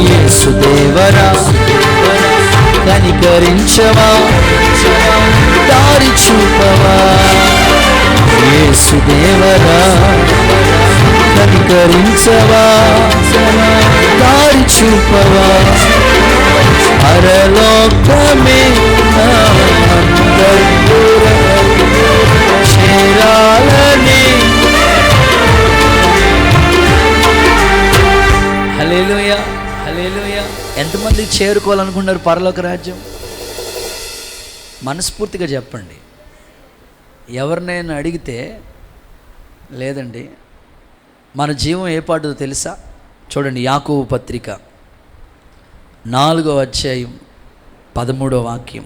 యేసుదేవరా కనికరించవా, దారి చూపవా. యేసుదేవరా కనికరించవా, దారి చూపవా. పరలోకమేనా అంతర్పురం చేరాలనే. హల్లెలూయా, హల్లెలూయా. ఎంతమంది చేరుకోవాలనుకున్నారు పరలోక రాజ్యం? మనస్ఫూర్తిగా చెప్పండి. ఎవరినైనా అడిగితే లేదండి మన జీవం ఏ పాటదో తెలుసా? చూడండి, యాకోబు పత్రిక 4వ అధ్యాయం 13వ వాక్యం.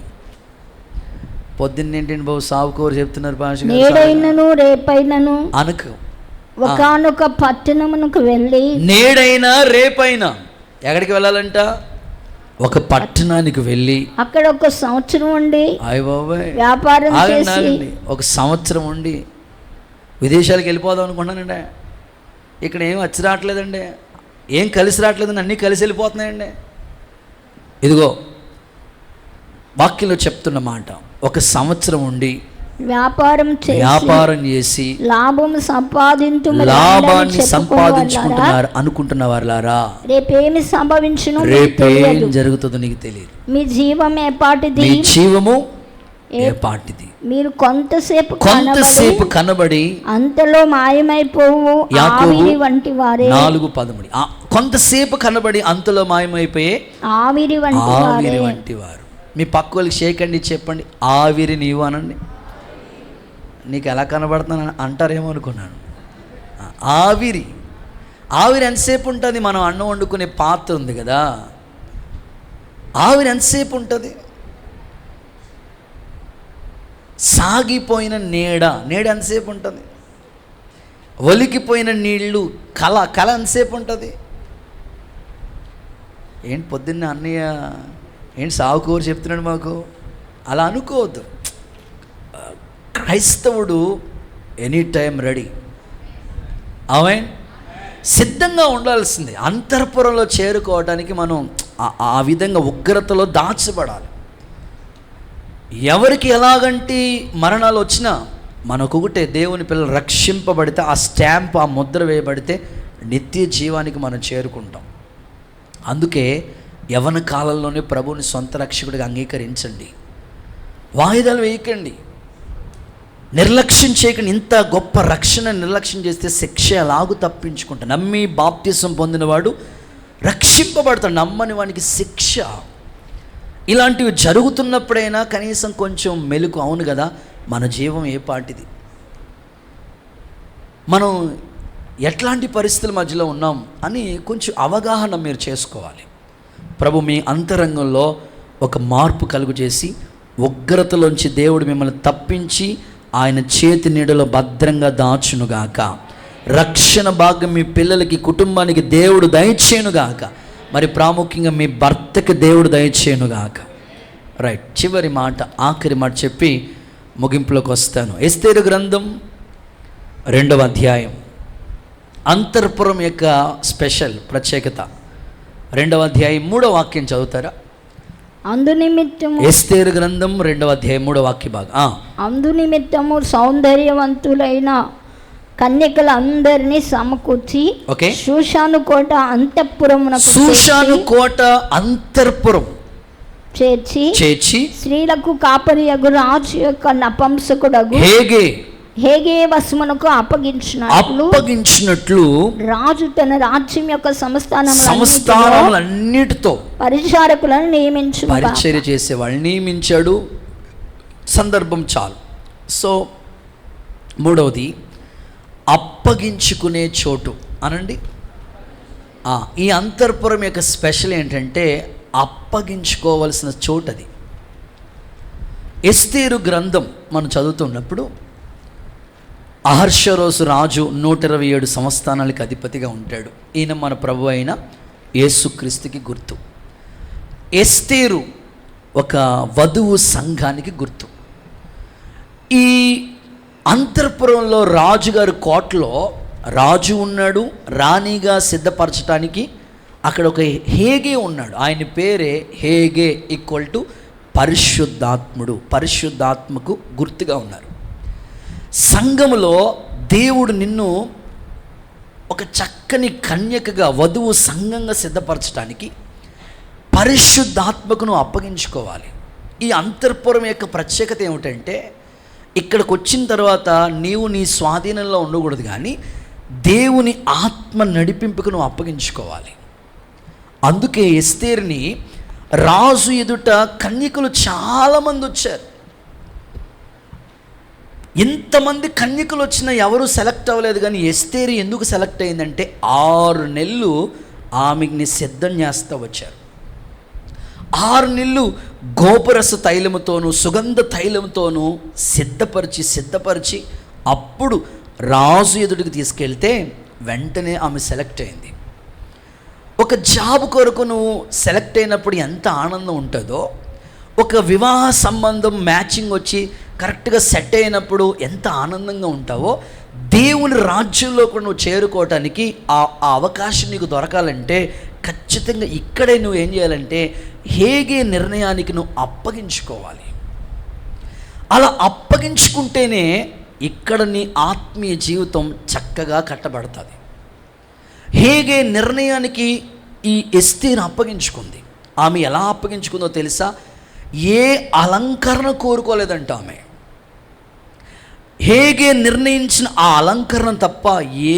పొద్దున్నేంటండి బాబు సావుకోరు చెప్తున్నారు భాష. నేడైనను రేపైనను అనుకు ఒకానొక పట్టణమునకు వెళ్ళి. నేడైనా రేపైనా ఎక్కడికి వెళ్ళాలంట? ఒక పట్టణానికి వెళ్ళి అక్కడ ఒక సంవత్సరం ఉండి అయ్య బాబాయ్ వ్యాపారం చేసి. ఒక సంవత్సరం ఉండి విదేశాలకు వెళ్ళిపోదాం అనుకున్నానండి. ఇక్కడ ఏం వచ్చి రావట్లేదండి, ఏం కలిసి రావట్లేదండి, అన్నీ కలిసి వెళ్ళిపోతున్నాయండి. ఇదిగో వాక్యంలో చెప్తున్న మాట, ఒక సంవత్సరం ఉండి వ్యాపారం చేసి లాభాన్ని సంపాదించుకుంటున్నారు అనుకుంటున్న వారులారా, రేపేమి సంభవించును, రేపేం జరుగుతుందో నీకు తెలియదు. మీ జీవం ఏపాటిది, మీ జీవము ఏపాటిది. మీరు కొంతసేపు కనబడి అంతలో మాయమైపోవు ఆవిరి వంటి వారే. 4:13. కొంతసేపు కనబడి అంతలో మాయమైపోయే ఆవిరి వంటి వారు. మీ పక్క వాళ్ళకి షేక్ అండి చెప్పండి, ఆవిరి నీవు అనండి. నీకు ఎలా కనబడుతున్నాను అంటారేమో అనుకున్నాను. ఆవిరి ఎంతసేపు ఉంటుంది? మనం అన్నం వండుకునే పాత్ర ఉంది కదా, ఆవిరి ఎంతసేపు ఉంటుంది? సాగిపోయిన నీడ ఎంతసేపు ఉంటుంది? ఒలికిపోయిన నీళ్ళు కళ ఎంతసేపు ఉంటుంది? ఏంటి పొద్దున్న అన్నయ్య ఏంటి సావుకూరు చెప్తున్నాడు మాకు, అలా అనుకోవద్దు. క్రైస్తవుడు ఎనీ టైం రెడీ, అవే సిద్ధంగా ఉండాల్సింది. అంతఃపురంలో చేరుకోవడానికి మనం ఆ విధంగా ఉగ్రతలో దాచబడాలి. ఎవరికి ఎలాగంటి మరణాలు వచ్చినా మనకొకటే, దేవుని పిల్లలు రక్షింపబడితే, ఆ స్టాంప్, ఆ ముద్ర వేయబడితే నిత్య జీవానికి మనం చేరుకుంటాం. అందుకే యవన కాలంలోనే ప్రభువుని సొంత రక్షకుడిగా అంగీకరించండి, వాయిదాలు వేయకండి, నిర్లక్ష్యం చేయకండి. ఇంత గొప్ప రక్షణ నిర్లక్ష్యం చేస్తే శిక్ష ఎలాగూ తప్పించుకుంటాడు. నమ్మి బాప్తిసం పొందినవాడు రక్షింపబడతాడు, నమ్మని వానికి శిక్ష. ఇలాంటివి జరుగుతున్నప్పుడైనా కనీసం కొంచెం మెలకు. అవును కదా, మన జీవం ఏ పాటిది, మనం ఎట్లాంటి పరిస్థితుల మధ్యలో ఉన్నాం అని కొంచెం అవగాహన మీరు చేసుకోవాలి. ప్రభు మీ అంతరంగంలో ఒక మార్పు కలుగు చేసి ఉగ్రతలోంచి దేవుడు మిమ్మల్ని తప్పించి ఆయన చేతి నీడలో భద్రంగా దాచునుగాక. రక్షణ భాగం మీ పిల్లలకి, కుటుంబానికి దేవుడు దయచేయునుగాక. మరి ప్రాముఖ్యంగా మీ భర్తకి దేవుడు దయచేయునుగాక. రైట్, చివరి మాట, ఆఖరి మాట చెప్పి ముగింపులోకి వస్తాను. ఎస్తేరు గ్రంథం 2వ అధ్యాయం, అంతఃపురం యొక్క స్పెషల్ ప్రత్యేకత. 2వ అధ్యాయం 3వ వాక్యం చదువుతారా? అందునిమిత్తము, ఎస్తేరు గ్రంథం 2వ అధ్యాయం 3వ వాక్య భాగం. అందునిమిత్తము సౌందర్యవంతులైన కన్యకలందరినీ సమకూర్చి షూషాను కోట అంతఃపురం చేర్చి స్త్రీలకు కాపరియగు రాజు యొక్క నపుంసకుడగు హేగే వశమునకు అప్పగించినట్లు రాజు తన రాజ్యం యొక్క సంస్థానములన్నిటితో పరిచారకులను పరిచర్య చేసే వాళ్ళని నియమించాడు. సందర్భం చాలు. సో 3వది అప్పగించుకునే చోటు అనండి. ఈ అంతఃపురం యొక్క స్పెషల్ ఏంటంటే అప్పగించుకోవలసిన చోటు అది. ఎస్తేరు గ్రంథం మనం చదువుతున్నప్పుడు అహర్షరోసు రాజు 127 సంస్థానాలకు అధిపతిగా ఉంటాడు. ఈయన మన ప్రభు అయిన యేసుక్రీస్తుకి గుర్తు. ఎస్తేరు ఒక వధువు సంఘానికి గుర్తు. ఈ అంతఃపురంలో రాజుగారి కోటలో రాజు ఉన్నాడు, రాణిగా సిద్ధపరచడానికి అక్కడ ఒక హేగే ఉన్నాడు. ఆయన పేరే హేగే = పరిశుద్ధాత్ముడు, పరిశుద్ధాత్మకు గుర్తుగా ఉన్నారు. సంఘములో దేవుడు నిన్ను ఒక చక్కని కన్యకగా, వధువు సంఘంగా సిద్ధపరచడానికి పరిశుద్ధాత్మకును అప్పగించుకోవాలి. ఈ అంతఃపురం యొక్క ప్రత్యేకత ఏమిటంటే, ఇక్కడికి వచ్చిన తర్వాత నీవు నీ స్వాధీనంలో ఉండకూడదు, కానీ దేవుని ఆత్మ నడిపింపుకు నువ్వు అప్పగించుకోవాలి. అందుకే ఎస్తేరుని రాజు ఎదుట కన్యకులు చాలామంది వచ్చారు. ఇంతమంది కన్యకులు వచ్చినా ఎవరు సెలెక్ట్ అవ్వలేదు, కానీ ఎస్తేరు ఎందుకు సెలెక్ట్ అయిందంటే 6 నెలలు ఆమెని సిద్ధం చేస్తూ వచ్చారు. 6 నెలలు గోపురస తైలముతోనూ సుగంధ తైలంతోనూ సిద్ధపరిచి అప్పుడు రాజు ఎదుటికి తీసుకెళ్తే వెంటనే ఆమె సెలెక్ట్ అయింది. ఒక జాబ్ కొరకు నువ్వు సెలెక్ట్ అయినప్పుడు ఎంత ఆనందం ఉంటుందో, ఒక వివాహ సంబంధం మ్యాచింగ్ వచ్చి కరెక్ట్గా సెట్ అయినప్పుడు ఎంత ఆనందంగా ఉంటావో, దేవుని రాజ్యంలో కూడా నువ్వు చేరుకోవటానికి ఆ అవకాశం నీకు దొరకాలంటే ఖచ్చితంగా ఇక్కడే నువ్వు ఏం చేయాలంటే హేగే నిర్ణయానికి నువ్వు అప్పగించుకోవాలి. అలా అప్పగించుకుంటేనే ఇక్కడ నీ ఆత్మీయ జీవితం చక్కగా కట్టబడుతుంది. హేగే నిర్ణయానికి ఈ ఎస్తేరు అప్పగించుకుంది. ఆమె ఎలా అప్పగించుకుందో తెలుసా? ఏ అలంకరణ కోరుకోలేదంట ఆమె. హేగే నిర్ణయించిన ఆ అలంకరణ తప్ప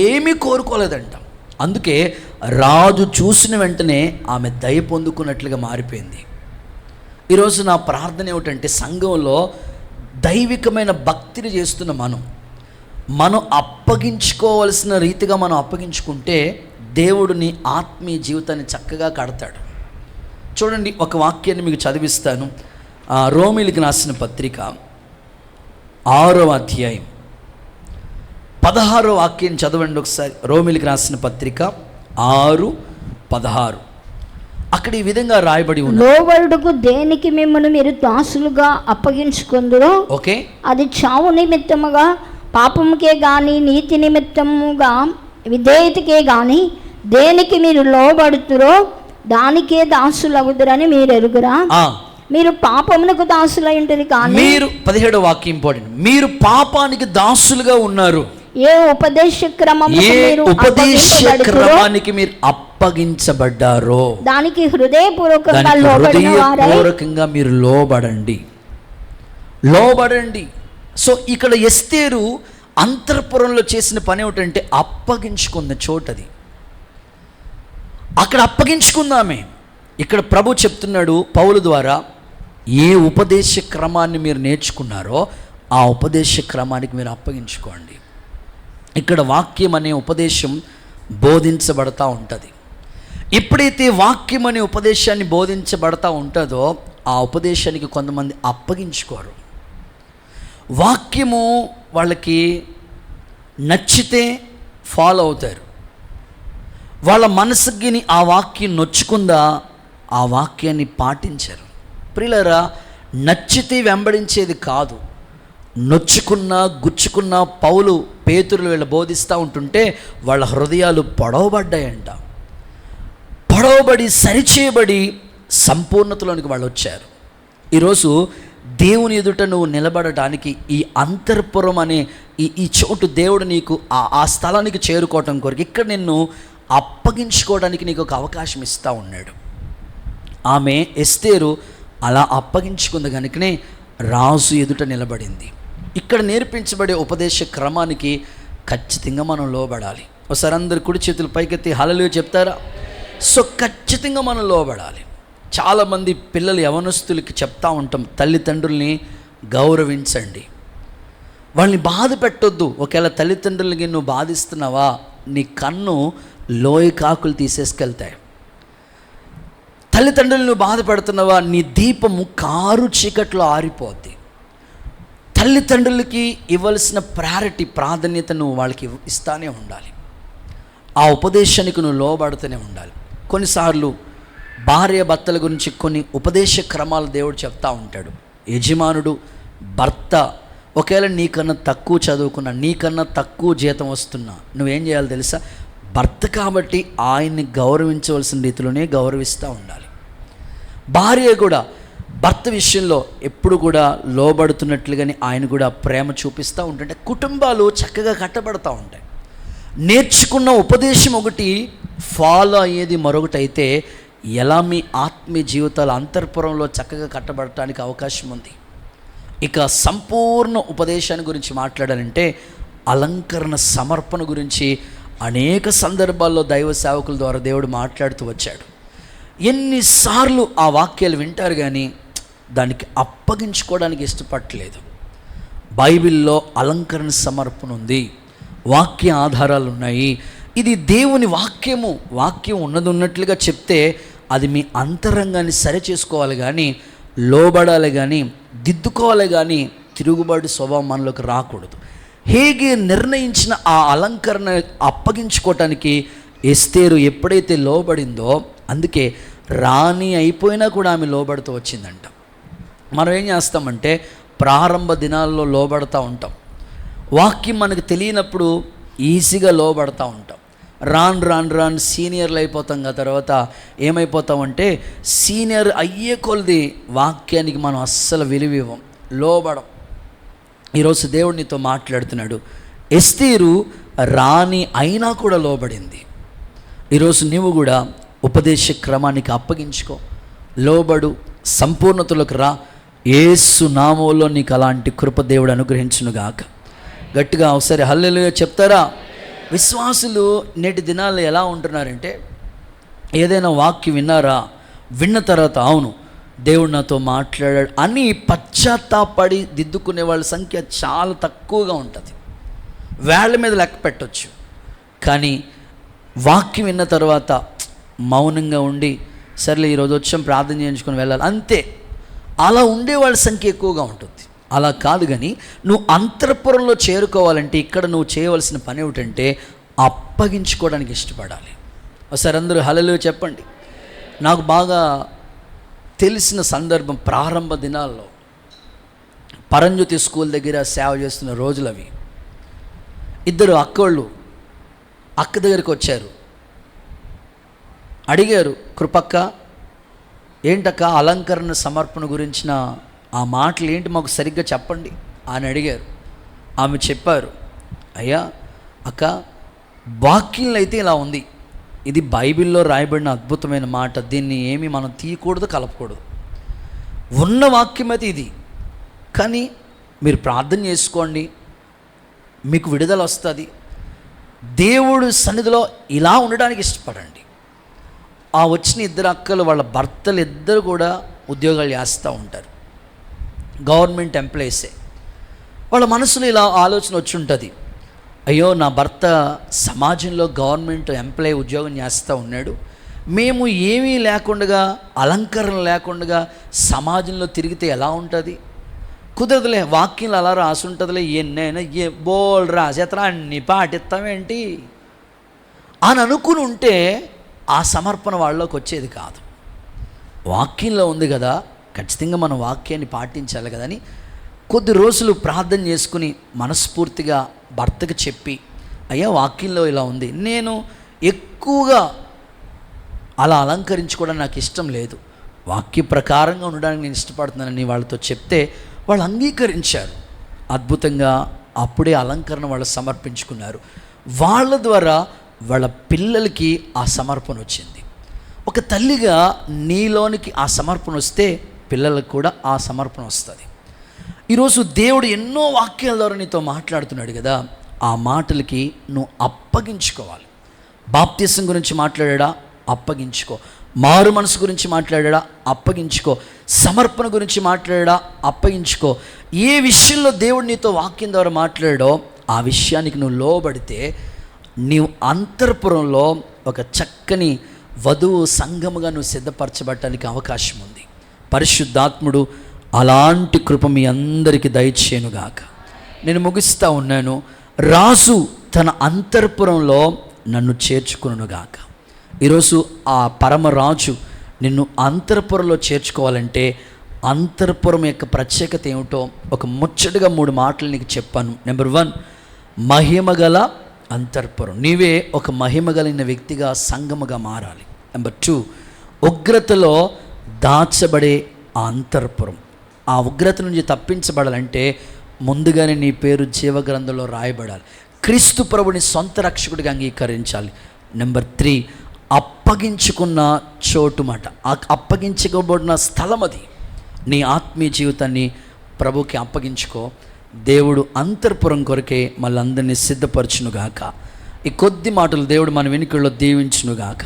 ఏమీ కోరుకోలేదంట. అందుకే రాజు చూసిన వెంటనే ఆమె దయ పొందుకున్నట్లుగా మారిపోయింది. ఈరోజు నా ప్రార్థన ఏమిటంటే, సంఘంలో దైవికమైన భక్తిని చేస్తున్న మనం అప్పగించుకోవలసిన రీతిగా మనం అప్పగించుకుంటే దేవుడు నీ ఆత్మీయ జీవితాన్ని చక్కగా కడతాడు. చూడండి, ఒక వాక్యాన్ని మీకు చదివిస్తాను. రోమీయులకు రాసిన పత్రిక 6వ అధ్యాయం 16వ వాక్యం చదవండి ఒకసారి. రోమీయులకు రాసిన పత్రిక 6:16. అక్కడ ఈ విధంగా రాయబడి ఉంది, లోబడుటకు దేనికి మిమ్మల్ని మీరు దాసులుగా అప్పగించుకుందురో ఓకే, అది చావు నిమిత్తముగా పాపముకే గాని నీతి నిమిత్తముగా విధేయతకే గాని దేనికి మీరు లోబడుతురో దానికే దాసులగుదురని మీరు ఎరుగురా? మీరు పాపమునకు దాసులై ఉంటుంది కానీ మీరు 17వ వాక్యం ఇంపార్టెంట్. మీరు పాపానికి దాసులుగా ఉన్నారు. ఏ ఉపదేశ క్రమానికి మీరు అప్పగించబడ్డారో దానికి హృదయపూర్వకంగా మీరు లోబడండి. సో ఇక్కడ ఎస్తేరు అంతఃపురంలో చేసిన పని ఏమిటంటే అప్పగించుకున్న చోటది. అక్కడ అప్పగించుకుందామే. ఇక్కడ ప్రభు చెప్తున్నాడు పౌలు ద్వారా, ఏ ఉపదేశ క్రమాన్ని మీరు నేర్చుకున్నారో ఆ ఉపదేశ క్రమానికి మీరు అప్పగించుకోండి. ఇక్కడ వాక్యం అనే ఉపదేశం బోధించబడతా ఉంటుంది. ఎప్పుడైతే వాక్యం అనే ఉపదేశాన్ని బోధించబడతా ఉంటుందో ఆ ఉపదేశానికి కొంతమంది అప్పగించుకోరు. వాక్యము వాళ్ళకి నచ్చితే ఫాలో అవుతారు. వాళ్ళ మనసుకి ఆ వాక్యం నొచ్చుకుందా ఆ వాక్యాన్ని పాటించరు. ప్రియులారా, నచ్చితే వెంబడించేది కాదు, నొచ్చుకున్నా గుచ్చుకున్నా పౌలు పేతురులు వీళ్ళు బోధిస్తూ ఉంటుంటే వాళ్ళ హృదయాలు పొడవబడ్డాయంట. పొడవబడి సరిచేయబడి సంపూర్ణతలోనికి వాళ్ళు వచ్చారు. ఈరోజు దేవుని ఎదుట నువ్వు నిలబడటానికి ఈ అంతఃపురం అనే ఈ చోటు దేవుడు నీకు ఆ స్థలానికి చేరుకోవటం కొరకు ఇక్కడ నిన్ను అప్పగించుకోవడానికి నీకు ఒక అవకాశం ఇస్తూ ఉన్నాడు. ఆమె ఎస్తేరు అలా అప్పగించుకుంది కనుకనే రాజు ఎదుట నిలబడింది. ఇక్కడ నేర్పించబడే ఉపదేశ క్రమానికి ఖచ్చితంగా మనం లోబడాలి. ఒకసారి అందరు కుడి చేతులు పైకెత్తి హల్లెలూయా చెప్తారా? సో ఖచ్చితంగా మనం లోబడాలి. చాలామంది పిల్లలు యవనస్తులకి చెప్తా ఉంటాం, తల్లిదండ్రుల్ని గౌరవించండి, వాళ్ళని బాధ పెట్టొద్దు. ఒకవేళ తల్లిదండ్రులకి నువ్వు బాధిస్తున్నావా నీ కన్ను లోయ కాకులు తీసేసుకెళ్తాయి. తల్లిదండ్రులు నువ్వు బాధ పెడుతున్నావా నీ దీపము కారు చీకట్లో ఆరిపోద్ది. తల్లిదండ్రులకి ఇవ్వాల్సిన ప్రాధాన్యత నువ్వు వాళ్ళకి ఇస్తానే ఉండాలి. ఆ ఉపదేశానికి నువ్వు లోబడుతూనే ఉండాలి. కొన్నిసార్లు భార్య భర్తల గురించి కొన్ని ఉపదేశ క్రమాలు దేవుడు చెప్తా ఉంటాడు. యజమానుడు భర్త ఒకవేళ నీకన్నా తక్కువ చదువుకున్నా, నీకన్నా తక్కువ జీతం వస్తున్నా నువ్వేం చేయాలి తెలుసా? భర్త కాబట్టి ఆయన్ని గౌరవించవలసిన రీతిలోనే గౌరవిస్తూ ఉండాలి. భార్య కూడా భర్త విషయంలో ఎప్పుడు కూడా లోబడుతున్నట్లుగానే ఆయన కూడా ప్రేమ చూపిస్తూ ఉంటుంటే కుటుంబాలు చక్కగా కట్టబడతా ఉంటాయి. నేర్చుకున్న ఉపదేశం ఒకటి, ఫాలో అయ్యేది మరొకటి అయితే ఎలా మీ ఆత్మీయ జీవితాలు అంతఃపురంలో చక్కగా కట్టబడటానికి అవకాశం ఉంది. ఇక సంపూర్ణ ఉపదేశాన్ని గురించి మాట్లాడాలంటే అలంకరణ సమర్పణ గురించి అనేక సందర్భాల్లో దైవ సేవకుల ద్వారా దేవుడు మాట్లాడుతూ వచ్చాడు. ఎన్నిసార్లు ఆ వాక్యాలు వింటారు కానీ దానికి అప్పగించుకోవడానికి ఇష్టపడలేదు. బైబిల్లో అలంకరణ సమర్పణ ఉంది, వాక్య ఆధారాలు ఉన్నాయి. ఇది దేవుని వాక్యము. వాక్యం ఉన్నది ఉన్నట్లుగా చెప్తే అది మీ అంతరంగాన్ని సరి చేసుకోవాలి కానీ, లోబడాలి కానీ, దిద్దుకోవాలి కానీ తిరుగుబాటు స్వభావం మనలోకి రాకూడదు. హేగే నిర్ణయించిన ఆ అలంకరణ అప్పగించుకోవటానికి ఎస్తేరు ఎప్పుడైతే లోబడిందో, అందుకే రాణి అయిపోయినా కూడా ఆమె లోబడుతూ వచ్చిందంట. మనం ఏం చేస్తామంటే ప్రారంభ దినాల్లో లోబడతా ఉంటాం. వాక్యం మనకు తెలియనప్పుడు ఈజీగా లోబడతా ఉంటాం. రాను సీనియర్లు అయిపోతాం. తర్వాత ఏమైపోతామంటే సీనియర్ అయ్యే కొలది వాక్యానికి మనం అస్సలు విలువివ్వం, లోబడం. ఈరోజు దేవుడు నీతో మాట్లాడుతున్నాడు. ఎస్తేరు రాణి అయినా కూడా లోబడింది. ఈరోజు నీవు కూడా ఉపదేశ క్రమానికి అప్పగించుకో, లోబడు, సంపూర్ణతలోకి రా. యేసు నామములో నీకు అలాంటి కృప దేవుడు అనుగ్రహించునుగాక. గట్టిగా ఒకసారి హల్లెలూయా చెప్తారా? విశ్వాసులు నేటి దినాల్లో ఎలా ఉంటున్నారంటే, ఏదైనా వాక్యం విన్నారా, విన్న తర్వాత అవును దేవుడు నాతో మాట్లాడాడు అని పశ్చాత్తాపడి దిద్దుకునే వాళ్ళ సంఖ్య చాలా తక్కువగా ఉంటుంది. వేళ్ళ మీద లెక్క పెట్టవచ్చు. కానీ వాక్యం విన్న తర్వాత మౌనంగా ఉండి సర్లే ఈరోజు వచ్చాం ప్రార్థన చేయించుకొని వెళ్ళాలి అంతే, అలా ఉండే వాళ్ళ సంఖ్య ఎక్కువగా ఉంటుంది. అలా కాదు. కానీ నువ్వు అంతఃపురంలో చేరుకోవాలంటే ఇక్కడ నువ్వు చేయవలసిన పని ఏమిటంటే అప్పగించుకోవడానికి ఇష్టపడాలి. ఒకసారి అందరూ హల్లెలూయా చెప్పండి. నాకు బాగా తెలిసిన సందర్భం, ప్రారంభ దినాల్లో పరంజ్యోతి స్కూల్ దగ్గర సేవ చేస్తున్న రోజులు అవి. ఇద్దరు అక్కోళ్ళు అక్క దగ్గరికి వచ్చారు, అడిగారు, కృపక్క ఏంటక్క అలంకరణ సమర్పణ గురించిన ఆ మాటలు ఏంటి మాకు సరిగ్గా చెప్పండి అని అడిగారు. ఆమె చెప్పారు, అయ్యా అక్క వాక్యంలో అయితే ఇలా ఉంది, ఇది బైబిల్లో రాయబడిన అద్భుతమైన మాట, దీన్ని ఏమీ మనం తీయకూడదు, కలపకూడదు. ఉన్న వాక్యం అయితే ఇది, కానీ మీరు ప్రార్థన చేసుకోండి, మీకు విడుదల వస్తుంది. దేవుడు సన్నిధిలో ఇలా ఉండడానికి ఇష్టపడండి. ఆ వచ్చిన ఇద్దరు అక్కలు వాళ్ళ భర్తలు ఇద్దరు కూడా ఉద్యోగాలు చేస్తూ ఉంటారు, గవర్నమెంట్ ఎంప్లాయీసే. వాళ్ళ మనసులో ఇలా ఆలోచన వచ్చి ఉంటుంది, అయ్యో నా భర్త సమాజంలో గవర్నమెంట్ ఎంప్లాయీ ఉద్యోగం చేస్తూ ఉన్నాడు, మేము ఏమీ లేకుండా అలంకరణ లేకుండా సమాజంలో తిరిగితే ఎలా ఉంటుంది? కుదరదులే, వాక్యంలో అలా రాసి ఉంటుందిలే, ఎన్నైనా బోల్ రాసేతరా అన్ని పాటిస్తామేంటి అని అనుకుని ఉంటే ఆ సమర్పణ వాళ్ళలోకి వచ్చేది కాదు. వాక్యంలో ఉంది కదా, ఖచ్చితంగా మనం వాక్యాన్ని పాటించాలి కదా అని కొద్ది రోజులు ప్రార్థన చేసుకుని మనస్ఫూర్తిగా భర్తకు చెప్పి, అయ్యా వాక్యంలో ఇలా ఉంది, నేను ఎక్కువగా అలా అలంకరించుకోవడం నాకు ఇష్టం లేదు, వాక్య ప్రకారంగా ఉండడానికి నేను ఇష్టపడుతున్నానని వాళ్ళతో చెప్తే వాళ్ళు అంగీకరించారు. అద్భుతంగా అప్పుడే అలంకరణ వాళ్ళు సమర్పించుకున్నారు. వాళ్ళ ద్వారా వాళ్ళ పిల్లలకి ఆ సమర్పణ వచ్చింది. ఒక తల్లిగా నీలోనికి ఆ సమర్పణ వస్తే పిల్లలకు కూడా ఆ సమర్పణ వస్తుంది. ఈరోజు దేవుడు ఎన్నో వాక్యాల ద్వారా నీతో మాట్లాడుతున్నాడు కదా, ఆ మాటలకి నువ్వు అప్పగించుకోవాలి. బాప్తిసం గురించి మాట్లాడా, అప్పగించుకో. మారు మనసు గురించి మాట్లాడా, అప్పగించుకో. సమర్పణ గురించి మాట్లాడా, అప్పగించుకో. ఏ విషయంలో దేవుడు నీతో వాక్యం ద్వారా మాట్లాడాడో ఆ విషయానికి నువ్వు లోబడితే నీవు అంతఃపురంలో ఒక చక్కని వధువు సంఘముగా నువ్వు సిద్ధపరచబడటానికి అవకాశం ఉంది. పరిశుద్ధాత్ముడు అలాంటి కృప మీ అందరికీ దయచేయునుగాక. నేను ముగిస్తూ ఉన్నాను. రాజు తన అంతఃపురంలో నన్ను చేర్చుకునుగాక. ఈరోజు ఆ పరమరాజు నిన్ను అంతఃపురంలో చేర్చుకోవాలంటే అంతఃపురం యొక్క ప్రత్యేకత ఏమిటో ఒక ముచ్చటగా 3 మాటలు నీకు చెప్పాను. నెంబర్ 1, మహిమగల అంతఃపురం. నీవే ఒక మహిమగలిగిన వ్యక్తిగా సంఘముగా మారాలి. నెంబర్ 2, ఉగ్రతలో దాచబడే ఆ అంతఃపురం. ఆ ఉగ్రత నుంచి తప్పించబడాలంటే ముందుగానే నీ పేరు జీవగ్రంథంలో రాయబడాలి. క్రీస్తు ప్రభుని సొంత రక్షకుడిగా అంగీకరించాలి. నెంబర్ 3, అప్పగించుకున్న చోటు మాట, అప్పగించుకోబడిన స్థలం అది. నీ ఆత్మీయ జీవితాన్ని ప్రభుకి అప్పగించుకో. దేవుడు అంతఃపురం కొరకే మళ్ళీ అందరినీ సిద్ధపరచునుగాక. ఈ కొద్ది మాటలు దేవుడు మన వెనుకల్లో దీవించునుగాక.